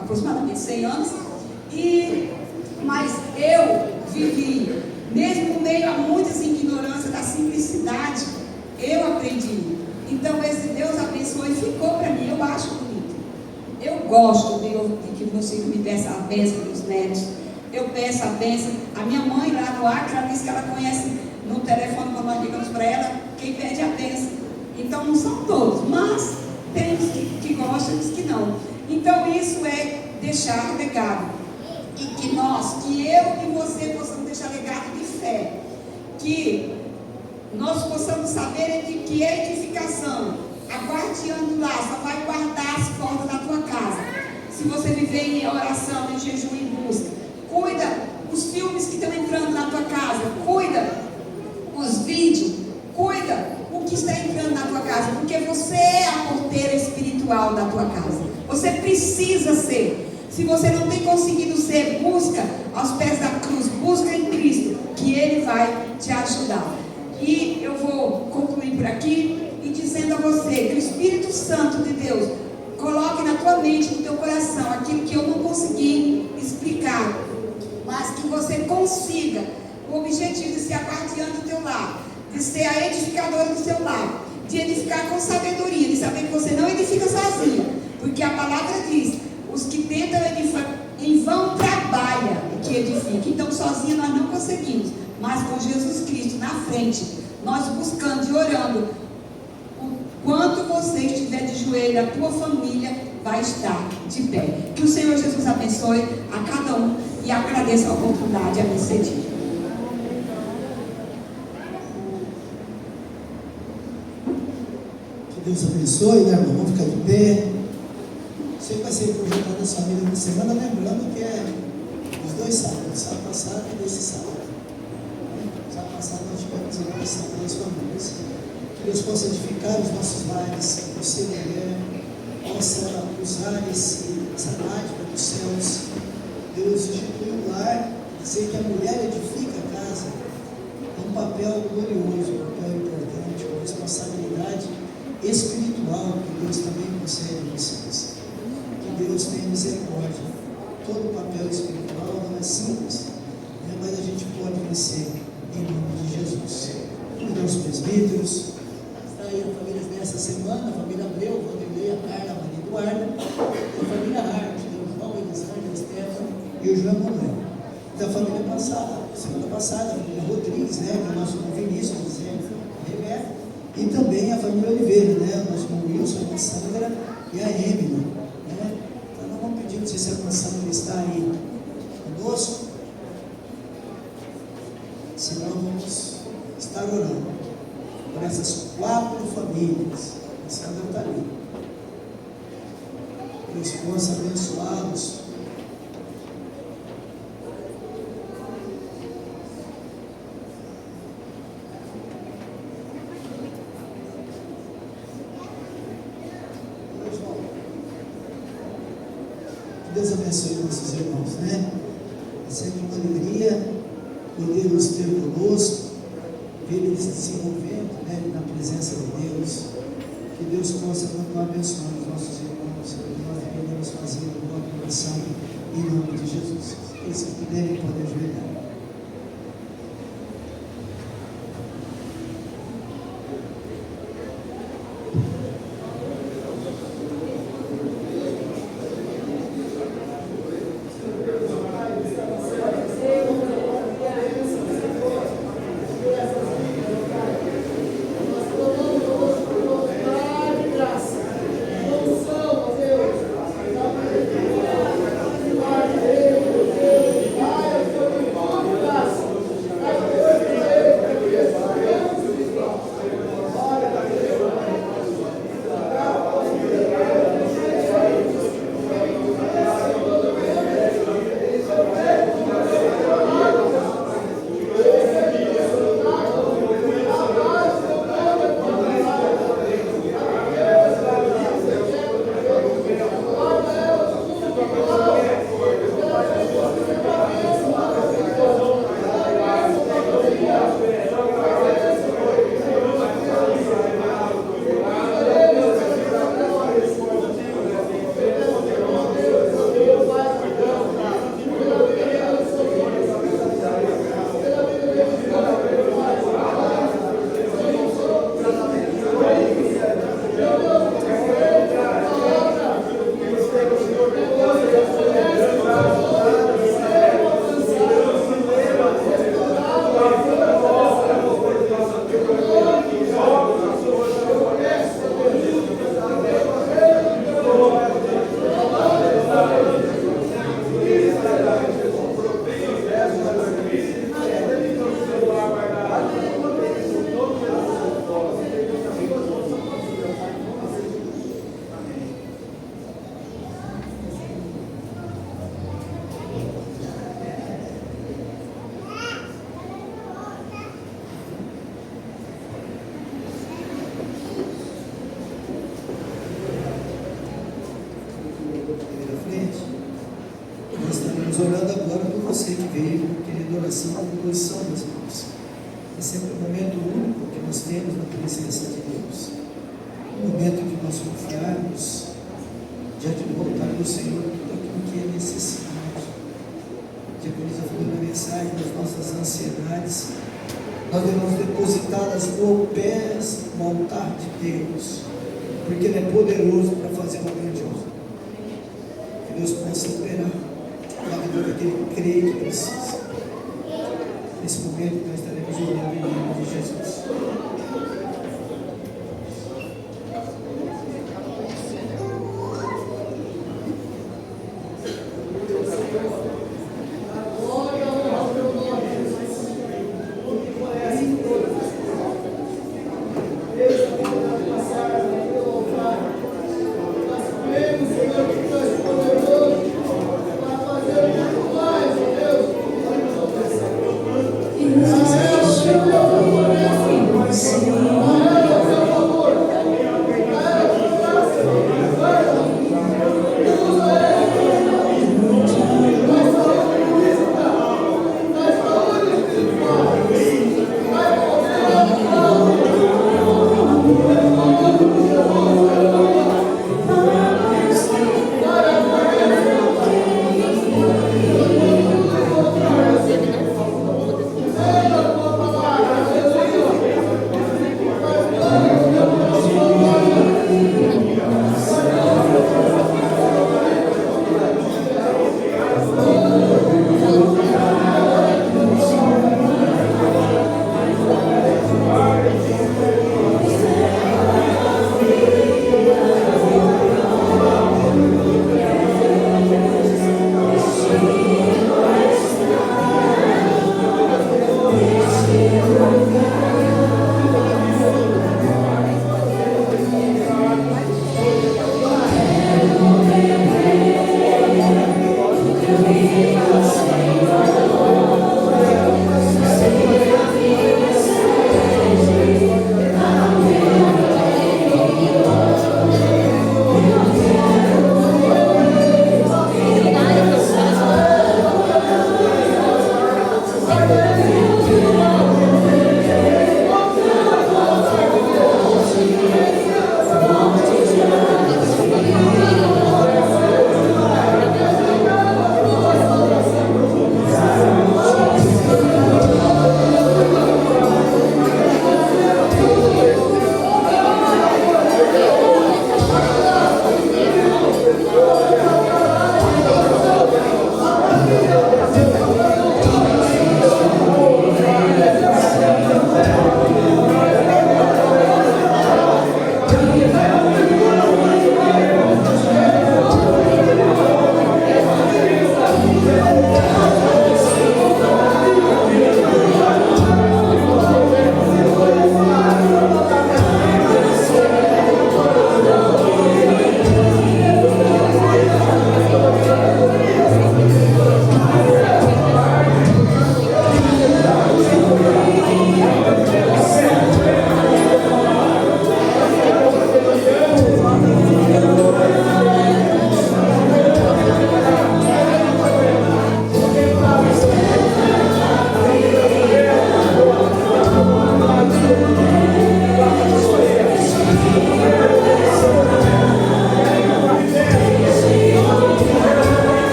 aproximadamente 100 anos. Mas eu vivi, mesmo no meio a muitas ignorâncias da simplicidade, eu aprendi. Então esse Deus abençoou e ficou para mim, eu acho bonito. Eu gosto de que você me peça a bênção dos netos. Eu peço a bênção. A minha mãe lá no Acre, ela disse que ela conhece no telefone, quando nós ligamos para ela, quem pede a bênção. Então não são todos, mas tem os que gostam e os que não. Então isso é deixar legado. E que eu e você possamos deixar legado de fé. Que nós possamos saber de que edificação, a guardiã do lar só vai guardar as portas da tua casa. Se você viver em oração, em jejum e busca, cuida os filmes que estão entrando na tua casa, cuida os vídeos, cuida o que está entrando na tua casa, porque você é a porteira espiritual da tua casa. Você precisa ser. Se você não tem conseguido ser, busca aos pés da cruz, busca em Cristo, que Ele vai te ajudar. E eu vou concluir por aqui e dizendo a você que o Espírito Santo de Deus coloque na tua mente, no teu coração, aquilo que eu não consegui explicar, mas que você consiga, o objetivo de ser a guardiã do teu lar, de ser a edificadora do seu lar, de edificar com sabedoria, de saber que você não edifica sozinho, porque a palavra diz, os que tentam edificar em vão trabalham que edifica. Então sozinho nós não conseguimos, mas com Jesus Cristo na frente, nós buscando e orando, o quanto você estiver de joelho, a tua família vai estar de pé. Que o Senhor Jesus abençoe a cada um e agradeça a oportunidade a me cedida. Que Deus abençoe, né, irmão? Vamos ficar de pé. Você vai ser projetado nessa família na semana, lembrando que é os 2 sábados, sábado passado e desse sábado. Sábado passado nós tivemos a nossa das famílias. Que Deus possa edificar os nossos lares, você, mulher, possa usar essa dádiva dos céus. Deus instituiu o lar, dizer que a mulher edifica a casa, é um papel glorioso, um papel importante, uma responsabilidade espiritual que Deus também concede a vocês. Que Deus tenha misericórdia. Todo o papel espiritual não é simples, né? Mas a gente pode vencer em nome de Jesus. Cuidar os presbíteros. Está aí a família nessa semana, a família Abreu, a Vanderlei, a Carla, a Maria Eduarda, a família Hart, o João, Elisângela, Stefano e o João Manuel. Da família passada, semana passada, a família Rodrigues, né? Que é o nosso irmão Vinícius, José, Rebeca, e também a família Oliveira, né? O nosso irmão Wilson, a Sandra e a Emily, né? Então nós vamos pedir, não sei se a Sandra está aí conosco, senão vamos estar orando por essas 4 famílias. A Sandra está ali. Deus possa abençoá-los. Deus abençoe nossos irmãos, né? É sempre uma alegria poder os ter conosco, ver eles se desenvolvendo, né, na presença de Deus. Que Deus possa continuar abençoando os nossos irmãos, que nós devemos fazer uma boa oração em nome de Jesus. Eles que puderem podem ajoelhar. Estamos orando agora por você que veio querendo oração na posição das mãos. É sempre um momento único que nós temos na presença de Deus. Um momento de nós confiarmos diante do altar do Senhor tudo aquilo que é necessidade. De acordo com a mensagem das nossas ansiedades, nós devemos depositá-las no altar de Deus, porque Ele é poderoso para fazer uma grandiosa. Que Deus possa operar na vida daquele que crê que precisa. Nesse momento nós estaremos orando em nome de Jesus. Senhor.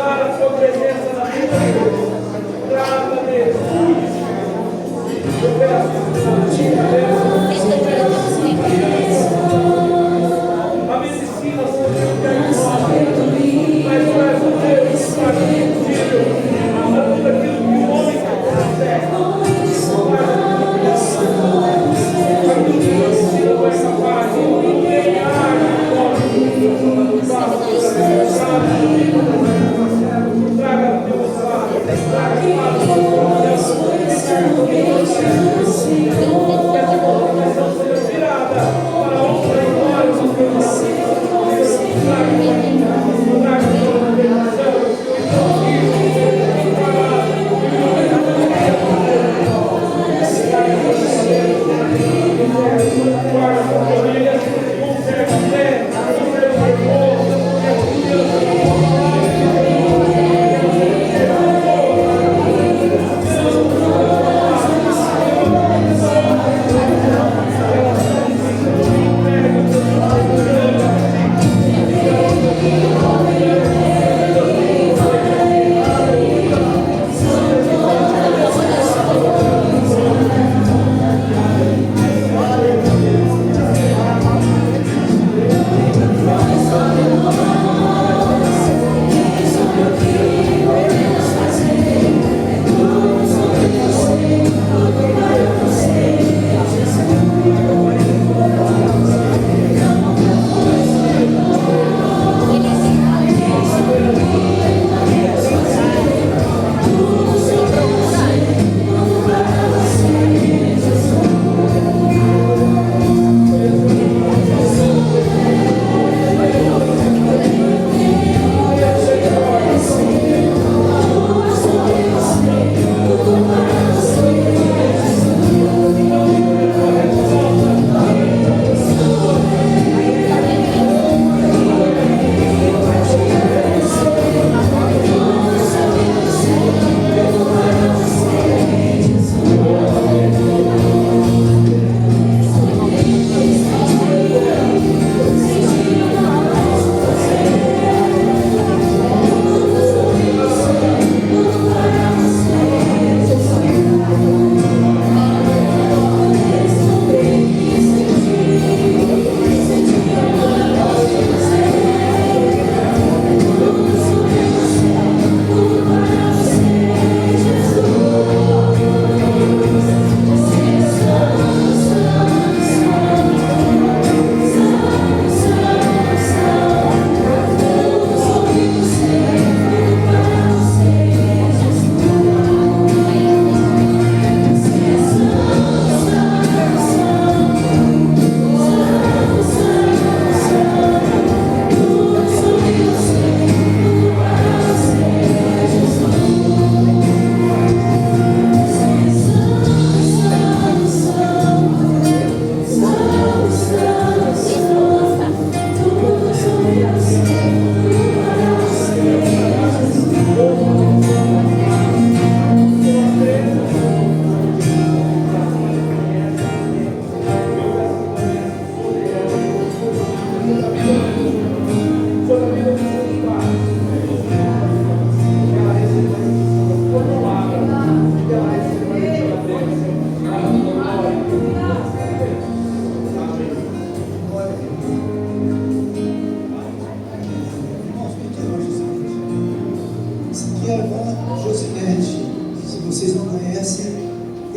derramar a sua presença na vida deles. Traga, Deus. Eu peço que a medicina seja diagnóstica, mas tu és um Deus que faz o impossível. Tudo aquilo que o homem consegue. Aquilo que a medicina não é capaz de ganhar de fora. Traga, Deus,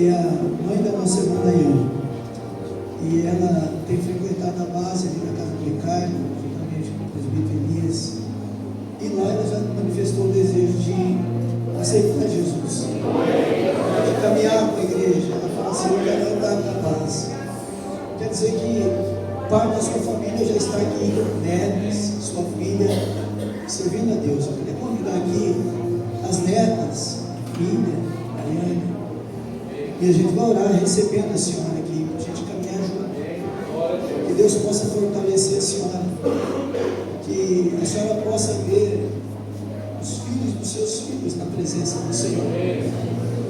é a mãe da nossa irmã Daiane. E ela tem frequentado a base ali na casa do Ricardo, juntamente com o presbítero Elias. E lá ela já manifestou o desejo de aceitar Jesus, de caminhar com a igreja. Ela fala assim: eu quero andar na base. Quer dizer que parte da sua família já está aqui, netos, sua filha, servindo a Deus. Eu queria convidar aqui as netas, Lídia, Mariane, e a gente vai orar recebendo a senhora aqui, para a gente caminhar junto. Que Deus possa fortalecer a senhora, que a senhora possa ver os filhos dos seus filhos na presença do Senhor,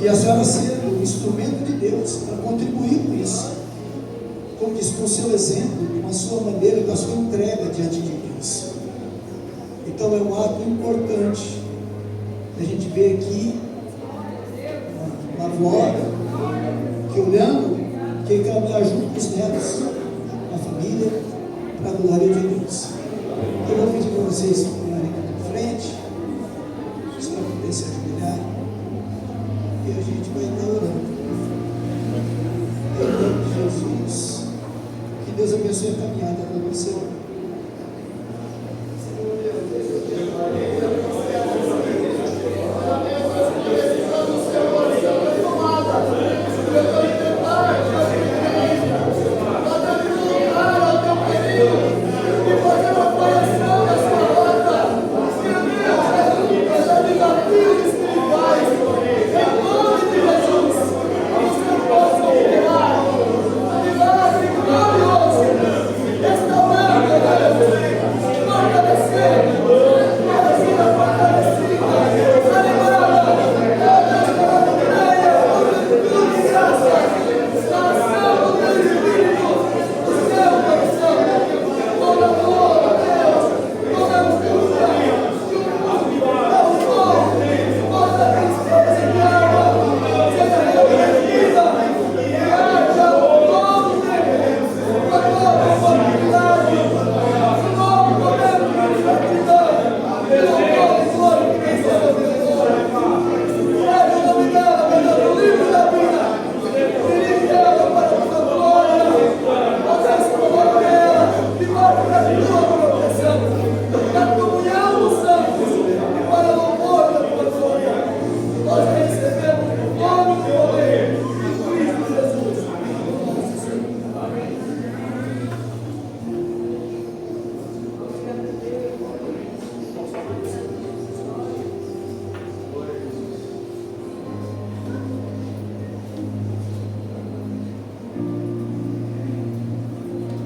e a senhora ser um instrumento de Deus para contribuir com isso, como diz, com o seu exemplo, com a sua maneira, com a sua entrega diante de Deus. Então é um ato importante ver aqui uma avó que olhando, que caminhar junto com os netos, com a família, para a glória de Deus. Eu vou pedir para vocês olharem aqui na frente, se não puder se ajoelhar, e a gente vai estar orando. Em nome de Jesus, que Deus abençoe a caminhada para você.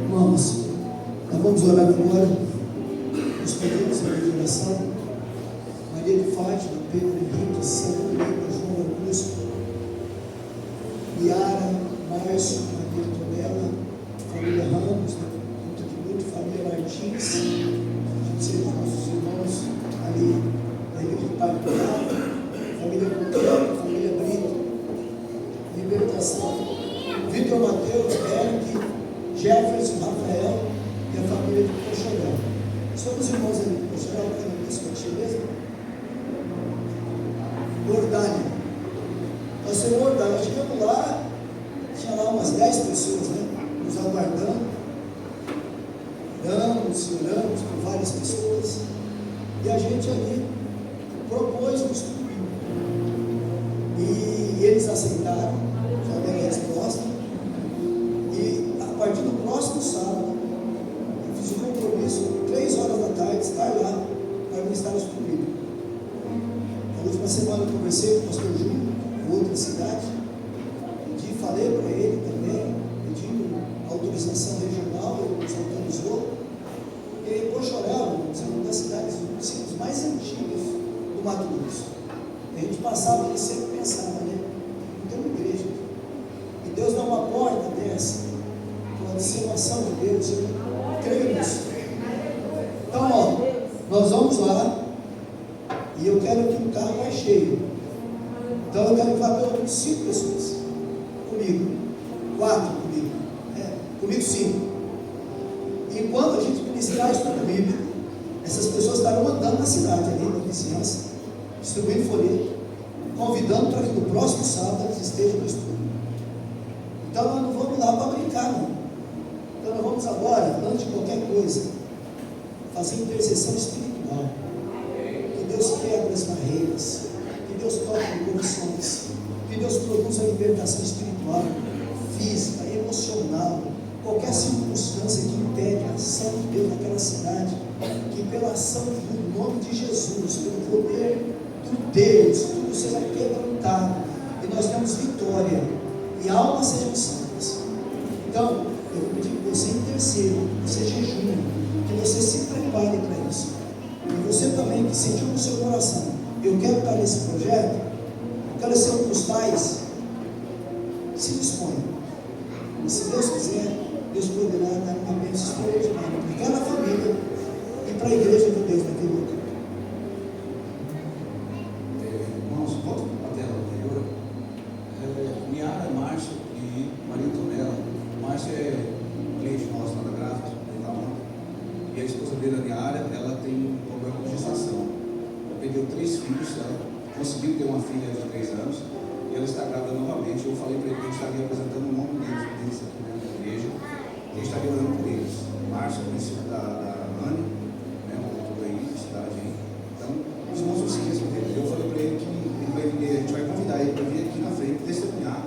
Irmãos, nós vamos orar agora, os pedidos de oração. Maria de Fátima, Pedro Henrique, Sandra, Lima, João Augusto, Liara, Márcio, Maria Antonella, família Ramos, muito de muito, família Martins, a gente seja nossos irmãos ali da igreja do Pai do Lado, família Monteiro, família Brito, Libertação, Vitor Mateus, Eric, Jefferson, Rafael e a família de Pochorel. Somos irmãos ali de Pochorel, que é isso aqui mesmo? Jordânia. Nós somos Jordânia. Chegamos lá, tinha lá umas 10 pessoas, né? Nos aguardando. Oramos por várias pessoas. E a gente ali propôs um estudo bíblico. E eles aceitaram, já deram a resposta. E a partir do próximo sábado, eu fiz um compromisso, 3 horas da tarde, estar lá para ministrar o estudo bíblico. Na última semana eu conversei com o pastor Júlio, em outra cidade, e falei para ele também, pedindo autorização regional, ele nos autorizou. E Pochorel, é uma das cidades mais antigas do Mato Grosso. E a gente passava e sempre pensava, né? Não tem uma igreja. E Deus dá uma porta dessa, pode ser uma ação de Deus, eu creio nisso. Então, ó, nós vamos lá, e eu quero que o carro vai cheio. Então eu quero levar pelo menos 5 pessoas comigo, 4 comigo, comigo 5. Enquanto a gente ministrar isso na Bíblia, essas pessoas estarão andando na cidade ali, na vizinhança, distribuindo folheto, convidando para que no próximo sábado eles estejam no estudo. Então nós não vamos lá para brincar, não. Então nós vamos agora, antes de qualquer coisa, fazer intercessão espiritual. Que Deus quebre as barreiras, que Deus toque em corações, que Deus produza a libertação espiritual, física, emocional, qualquer circunstância que impede a ação de Deus naquela cidade, que pela ação do nome de Jesus, pelo poder do Deus, tudo seja quebrantado, e nós temos vitória, e almas sejam salvas. Então, eu vou pedir que você interceda, que você jejune, que você se prepare para isso. E você também que sentiu no seu coração, eu quero estar nesse projeto, eu quero ser um dos pais, se disponha. E se Deus quiser, Deus poderá dar uma bênção extraordinária para cada família e para a igreja de Deus naquele lugar. conseguiu ter uma filha de 3 anos e ela está grávida novamente. Eu falei para ele que a gente estaria apresentando o nome deles aqui dentro da igreja. A gente estaria orando por eles. Márcio, o princípio da Anne, né, uma cultura aí, cidade aí. Então, os irmãos não se esqueçam dele. Eu falei para ele que a gente vai convidar ele para vir aqui na frente testemunhar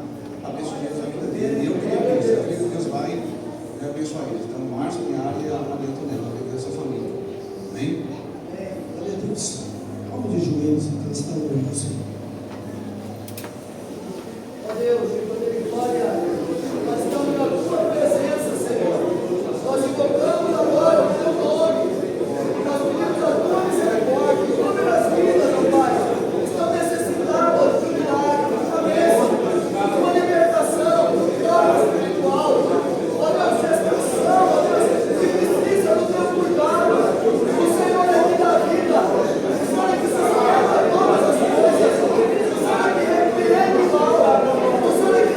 a bênção de Deus na vida dele. E eu creio que Deus vai abençoar eles. Então, Márcio, minha área e a Maria Antonella, a essa família. Amém? Glória a Deus. Vamos de joelhos, então, está orando, Senhor. Ó Deus, em poder e glória, nós estamos na tua presença, Senhor. Nós invocamos agora o teu nome. Nós pedimos a tua misericórdia. Inúmeras vidas, ó Pai, estão necessitadas de milagre, de uma bênção, de uma libertação, de algo espiritual. Ó Deus, gestação, ó Deus, que precisa do teu cuidado. O Senhor é que dá vida. O Senhor é que sustenta todas as coisas. O Senhor é que repreende o mal. O Senhor é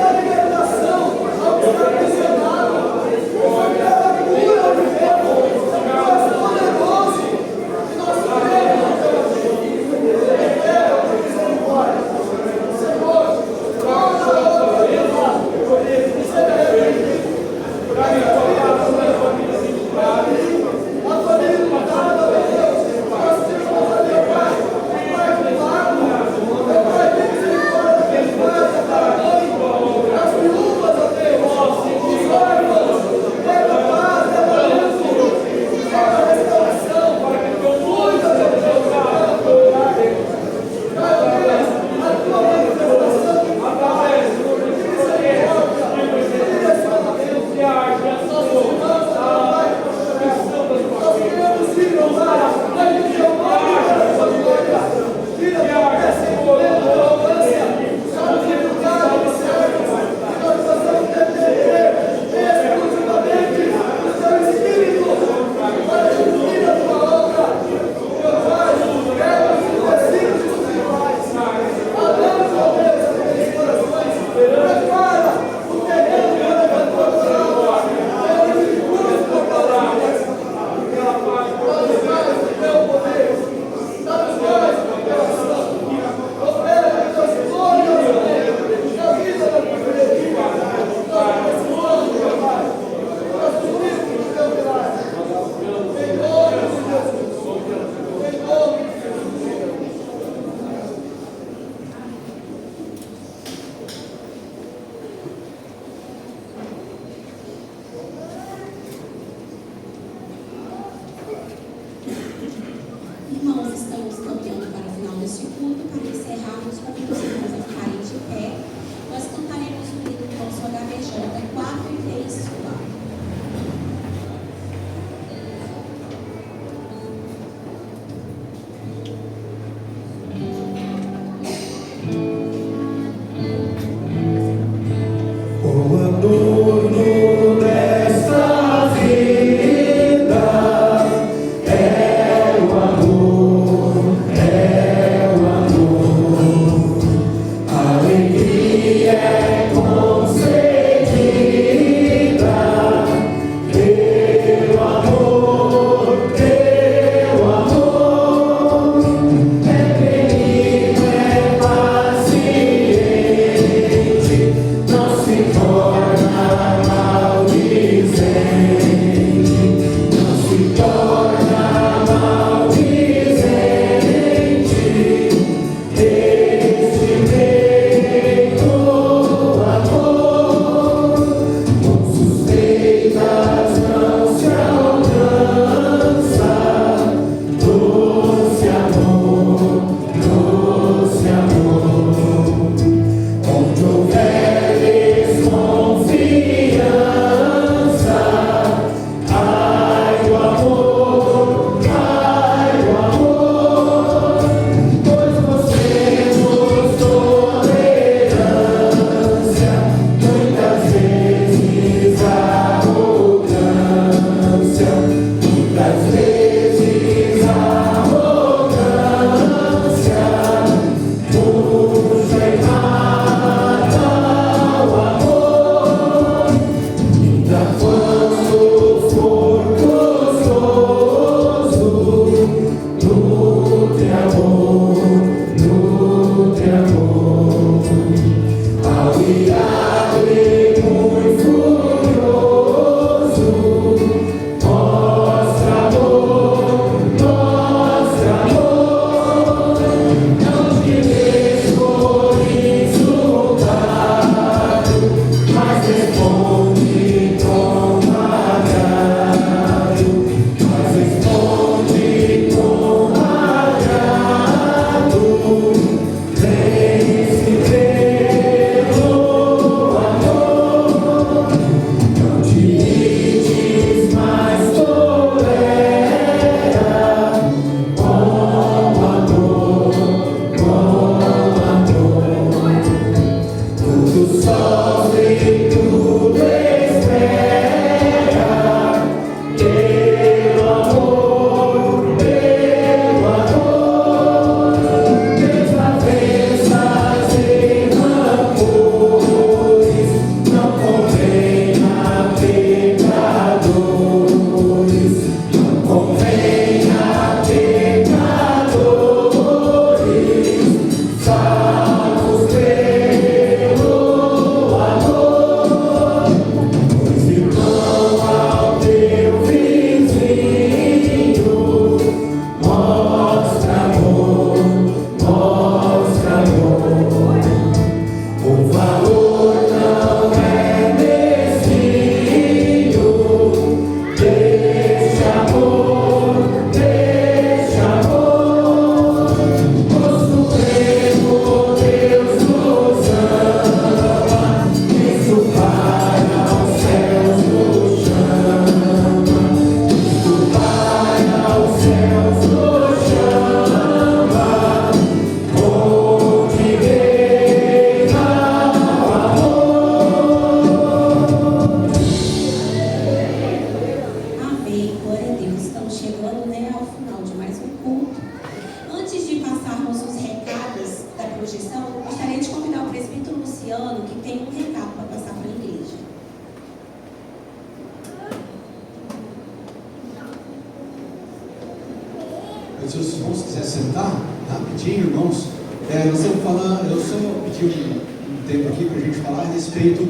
Se os irmãos quiserem sentar, rapidinho, irmãos, nós estamos falando, eu só pedi um tempo aqui para a gente falar a respeito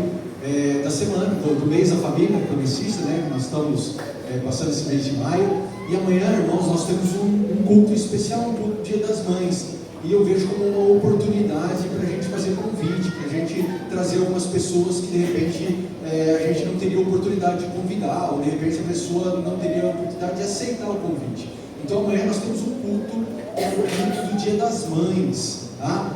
da semana, do mês da família progressista, né? Nós estamos passando esse mês de maio, e amanhã, irmãos, nós temos um culto especial, um culto Dia das Mães, e eu vejo como uma oportunidade para a gente fazer convite, para a gente trazer algumas pessoas que de repente a gente não teria oportunidade de convidar, ou de repente a pessoa não teria a oportunidade de aceitar o convite. Então amanhã nós temos um culto, o culto do Dia das Mães, tá?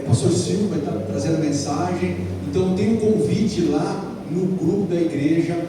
O pastor Silvio vai estar trazendo a mensagem. Então tem um convite lá no grupo da igreja.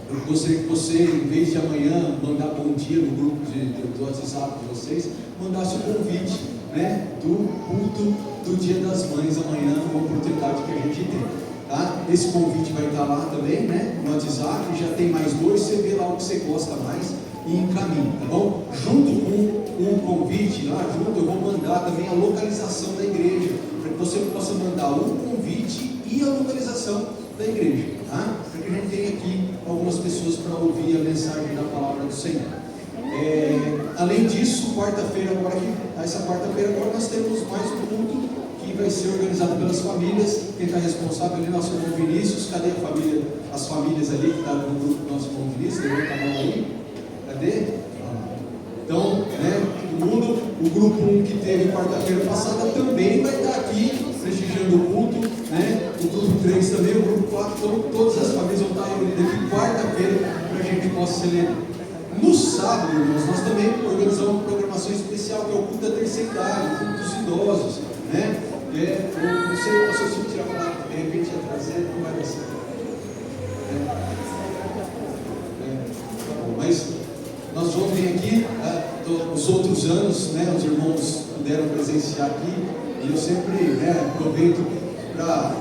Eu gostaria que você, em vez de amanhã mandar bom dia no grupo do WhatsApp de vocês, mandasse o convite, né, do culto do Dia das Mães amanhã, uma oportunidade que a gente tem, tá? Esse convite vai estar lá também, né, no WhatsApp. Já tem mais dois, você vê lá o que você gosta mais e encaminha, tá bom? Junto com um convite lá, junto eu vou mandar também a localização da igreja, para que você possa mandar o convite e a localização da igreja, tá? Para que a gente tenha aqui algumas pessoas para ouvir a mensagem da palavra do Senhor. Além disso, quarta-feira agora, nós temos mais um culto que vai ser organizado pelas famílias. Quem está responsável ali, nosso irmão Vinícius. Cadê a família? As famílias ali que estão no grupo do nosso irmão Vinícius, levanta a mão aí. Cadê? Então, o grupo 1 que teve quarta-feira passada também vai estar aqui prestigiando o culto, né? O grupo 3 também, o grupo 4, então todas as famílias vão estar reunidas aqui quarta-feira para a gente possa celebrar. No sábado, irmãos, nós também organizamos uma programação especial, que é o culto da terceira idade, o culto dos idosos, né? Eu não sei se eu tirar falar que de repente ia trazer, não vai dar certo. Mas nós vamos vir aqui, os outros anos, né, os irmãos puderam presenciar aqui, e eu sempre aproveito para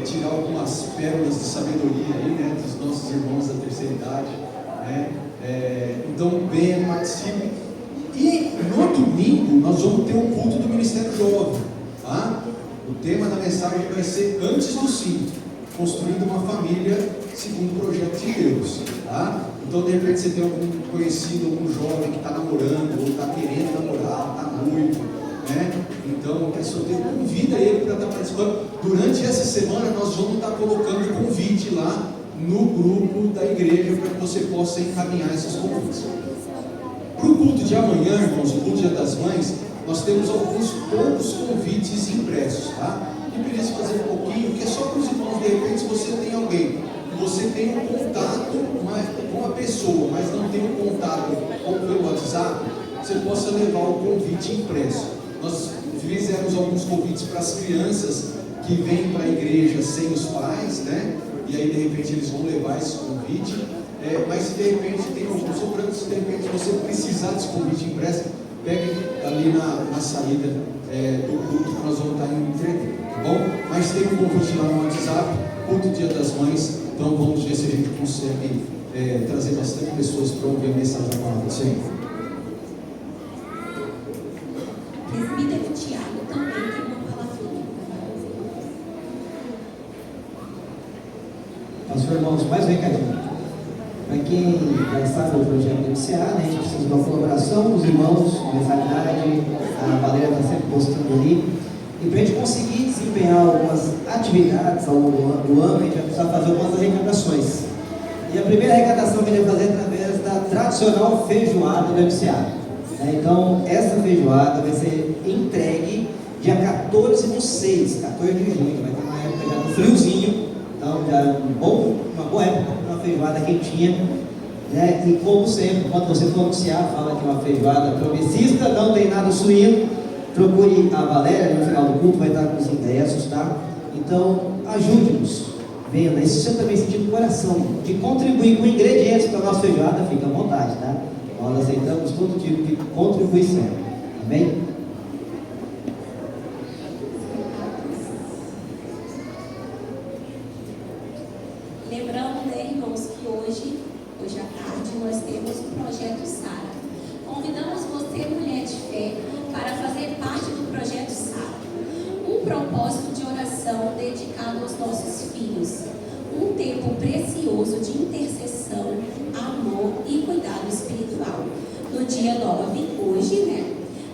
tirar algumas pérolas de sabedoria aí, né, dos nossos irmãos da terceira idade, né? Então venha, participe. E no domingo nós vamos ter um culto do Ministério Jovem, tá? O tema da mensagem vai ser Antes do Sim, construindo uma família segundo o projeto de Deus, tá? Então de repente você tem algum conhecido, algum jovem que está namorando, ou está querendo namorar, está noivo, né? Então quer solteiro, convida ele para estar participando. Durante essa semana nós vamos estar colocando convite lá no grupo da igreja para que você possa encaminhar esses convites. Para o culto de amanhã, irmãos, o culto Dia das Mães, nós temos alguns poucos convites impressos, tá? Eu queria fazer um pouquinho, que é só para os irmãos, de repente, se você tem alguém, você tem um contato com a pessoa, mas não tem um contato pelo WhatsApp, você possa levar o convite impresso. Nós fizemos alguns convites para as crianças que vêm para a igreja sem os pais, né? E aí de repente eles vão levar esse convite, mas se de repente tem algum sobrando, se de repente você precisar desse convite impresso, pegue ali na saída do culto que nós vamos estar indo entregar, tá bom? Mas tem um convite lá no WhatsApp, culto Dia das Mães, então vamos ver se a gente consegue trazer bastante pessoas para ouvir a mensagem da palavra do Senhor. Presbítero Tiago também tem uma palavrinha. Pastor, irmãos, mais um recadinho. Para quem já sabe o projeto do MCA, né, a gente precisa de uma colaboração dos irmãos, mensalidade, a Valéria está sempre postando ali. E para a gente conseguir desempenhar algumas atividades ao longo do ano, a gente vai precisar fazer algumas arrecadações. E a primeira arrecadação que a gente vai fazer é através da tradicional feijoada do MCA. Então, essa feijoada vai ser entregue dia 14/6, 14 de junho. Vai ter uma época já do friozinho, então já é uma boa época para uma feijoada quentinha. E como sempre, quando você for anunciar, fala que é uma feijoada progressista, não tem nada suíno. Procure a Valéria no final do culto, vai estar com os ingressos, tá? Então, ajude-nos, venda. E se você também sentir no coração de contribuir com ingredientes para a nossa feijoada, fica à vontade, tá? Nós aceitamos todo tipo de contribuição. Amém? Lembrando, né, irmãos, que hoje à tarde, nós temos o Projeto Sara. Convidamos você, mulher de fé, para fazer parte do Projeto Sara. Um propósito de oração dedicado aos nossos filhos. Um tempo precioso de intercessão, amor e cuidado espiritual. No dia 9, hoje, né,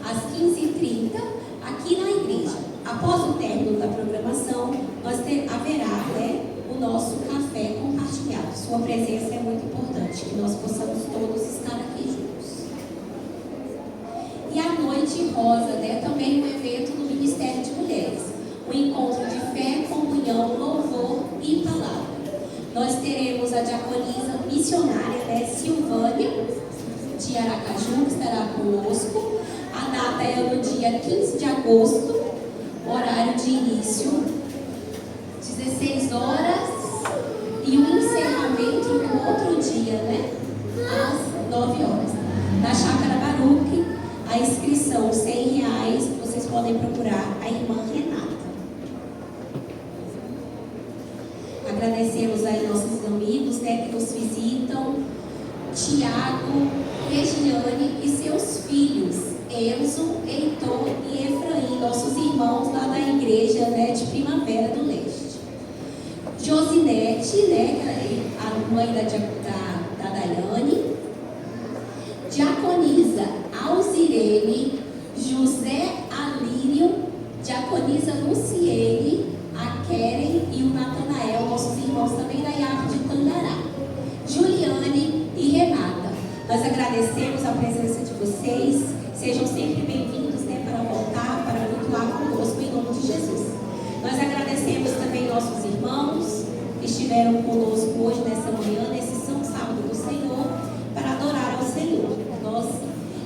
às 15h30, aqui na igreja. Após o término da programação, haverá, né, o nosso café compartilhado. Sua presença é muito importante, que nós possamos todos estar aqui juntos. E a Noite Rosa, né, também um evento do Ministério de Mulheres. Um encontro de fé, comunhão, louvor e palavra. Nós teremos a diaconisa missionária, né, Silvânia, de Aracaju, que estará conosco. A data é no dia 15 de agosto, horário de início, 16 horas, e o encerramento no outro dia, né, às 9 horas. Na Chácara Baruque, a inscrição R$100, vocês podem procurar a irmã Renata. Agradecemos aí nossos amigos, né, que nos visitam, Tiago, Regiane e seus filhos, Enzo, Heitor e Efraim, nossos irmãos lá da igreja, né, de Primavera do Leste. Josinete, né, a mãe da Daiane, diaconisa Alzirene, José Alírio, diaconisa Luciene, a Keren e o Natanael, nossos irmãos também da IAP de Tandará, Juliane e Renata. Nós agradecemos a presença de vocês, sejam sempre bem-vindos, né, para voltar, para cultuar conosco em nome de Jesus. Nós agradecemos também nossos irmãos que estiveram conosco hoje, nessa manhã, nesse São Sábado do Senhor, para adorar ao Senhor. Nós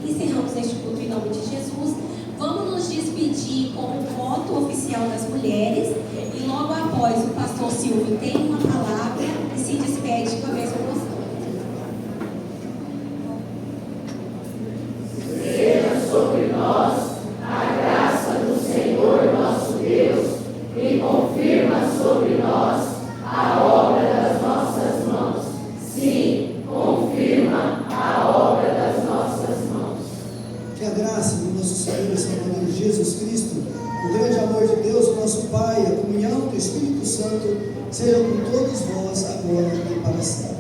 encerramos este culto em nome de Jesus. Vamos nos despedir com o voto oficial das mulheres e logo após o pastor Silvio tem uma palavra e se despede com a mesma postura. Seja sobre nós a graça do Senhor nosso Deus e confirma sobre nós a obra das nossas mãos. Sim, confirma a obra das nossas mãos. Que a graça do nosso Senhor e Salvador Jesus Cristo, o grande amor de Deus, nosso Pai, a comunhão do Espírito Santo, seja com todos vós agora e para sempre.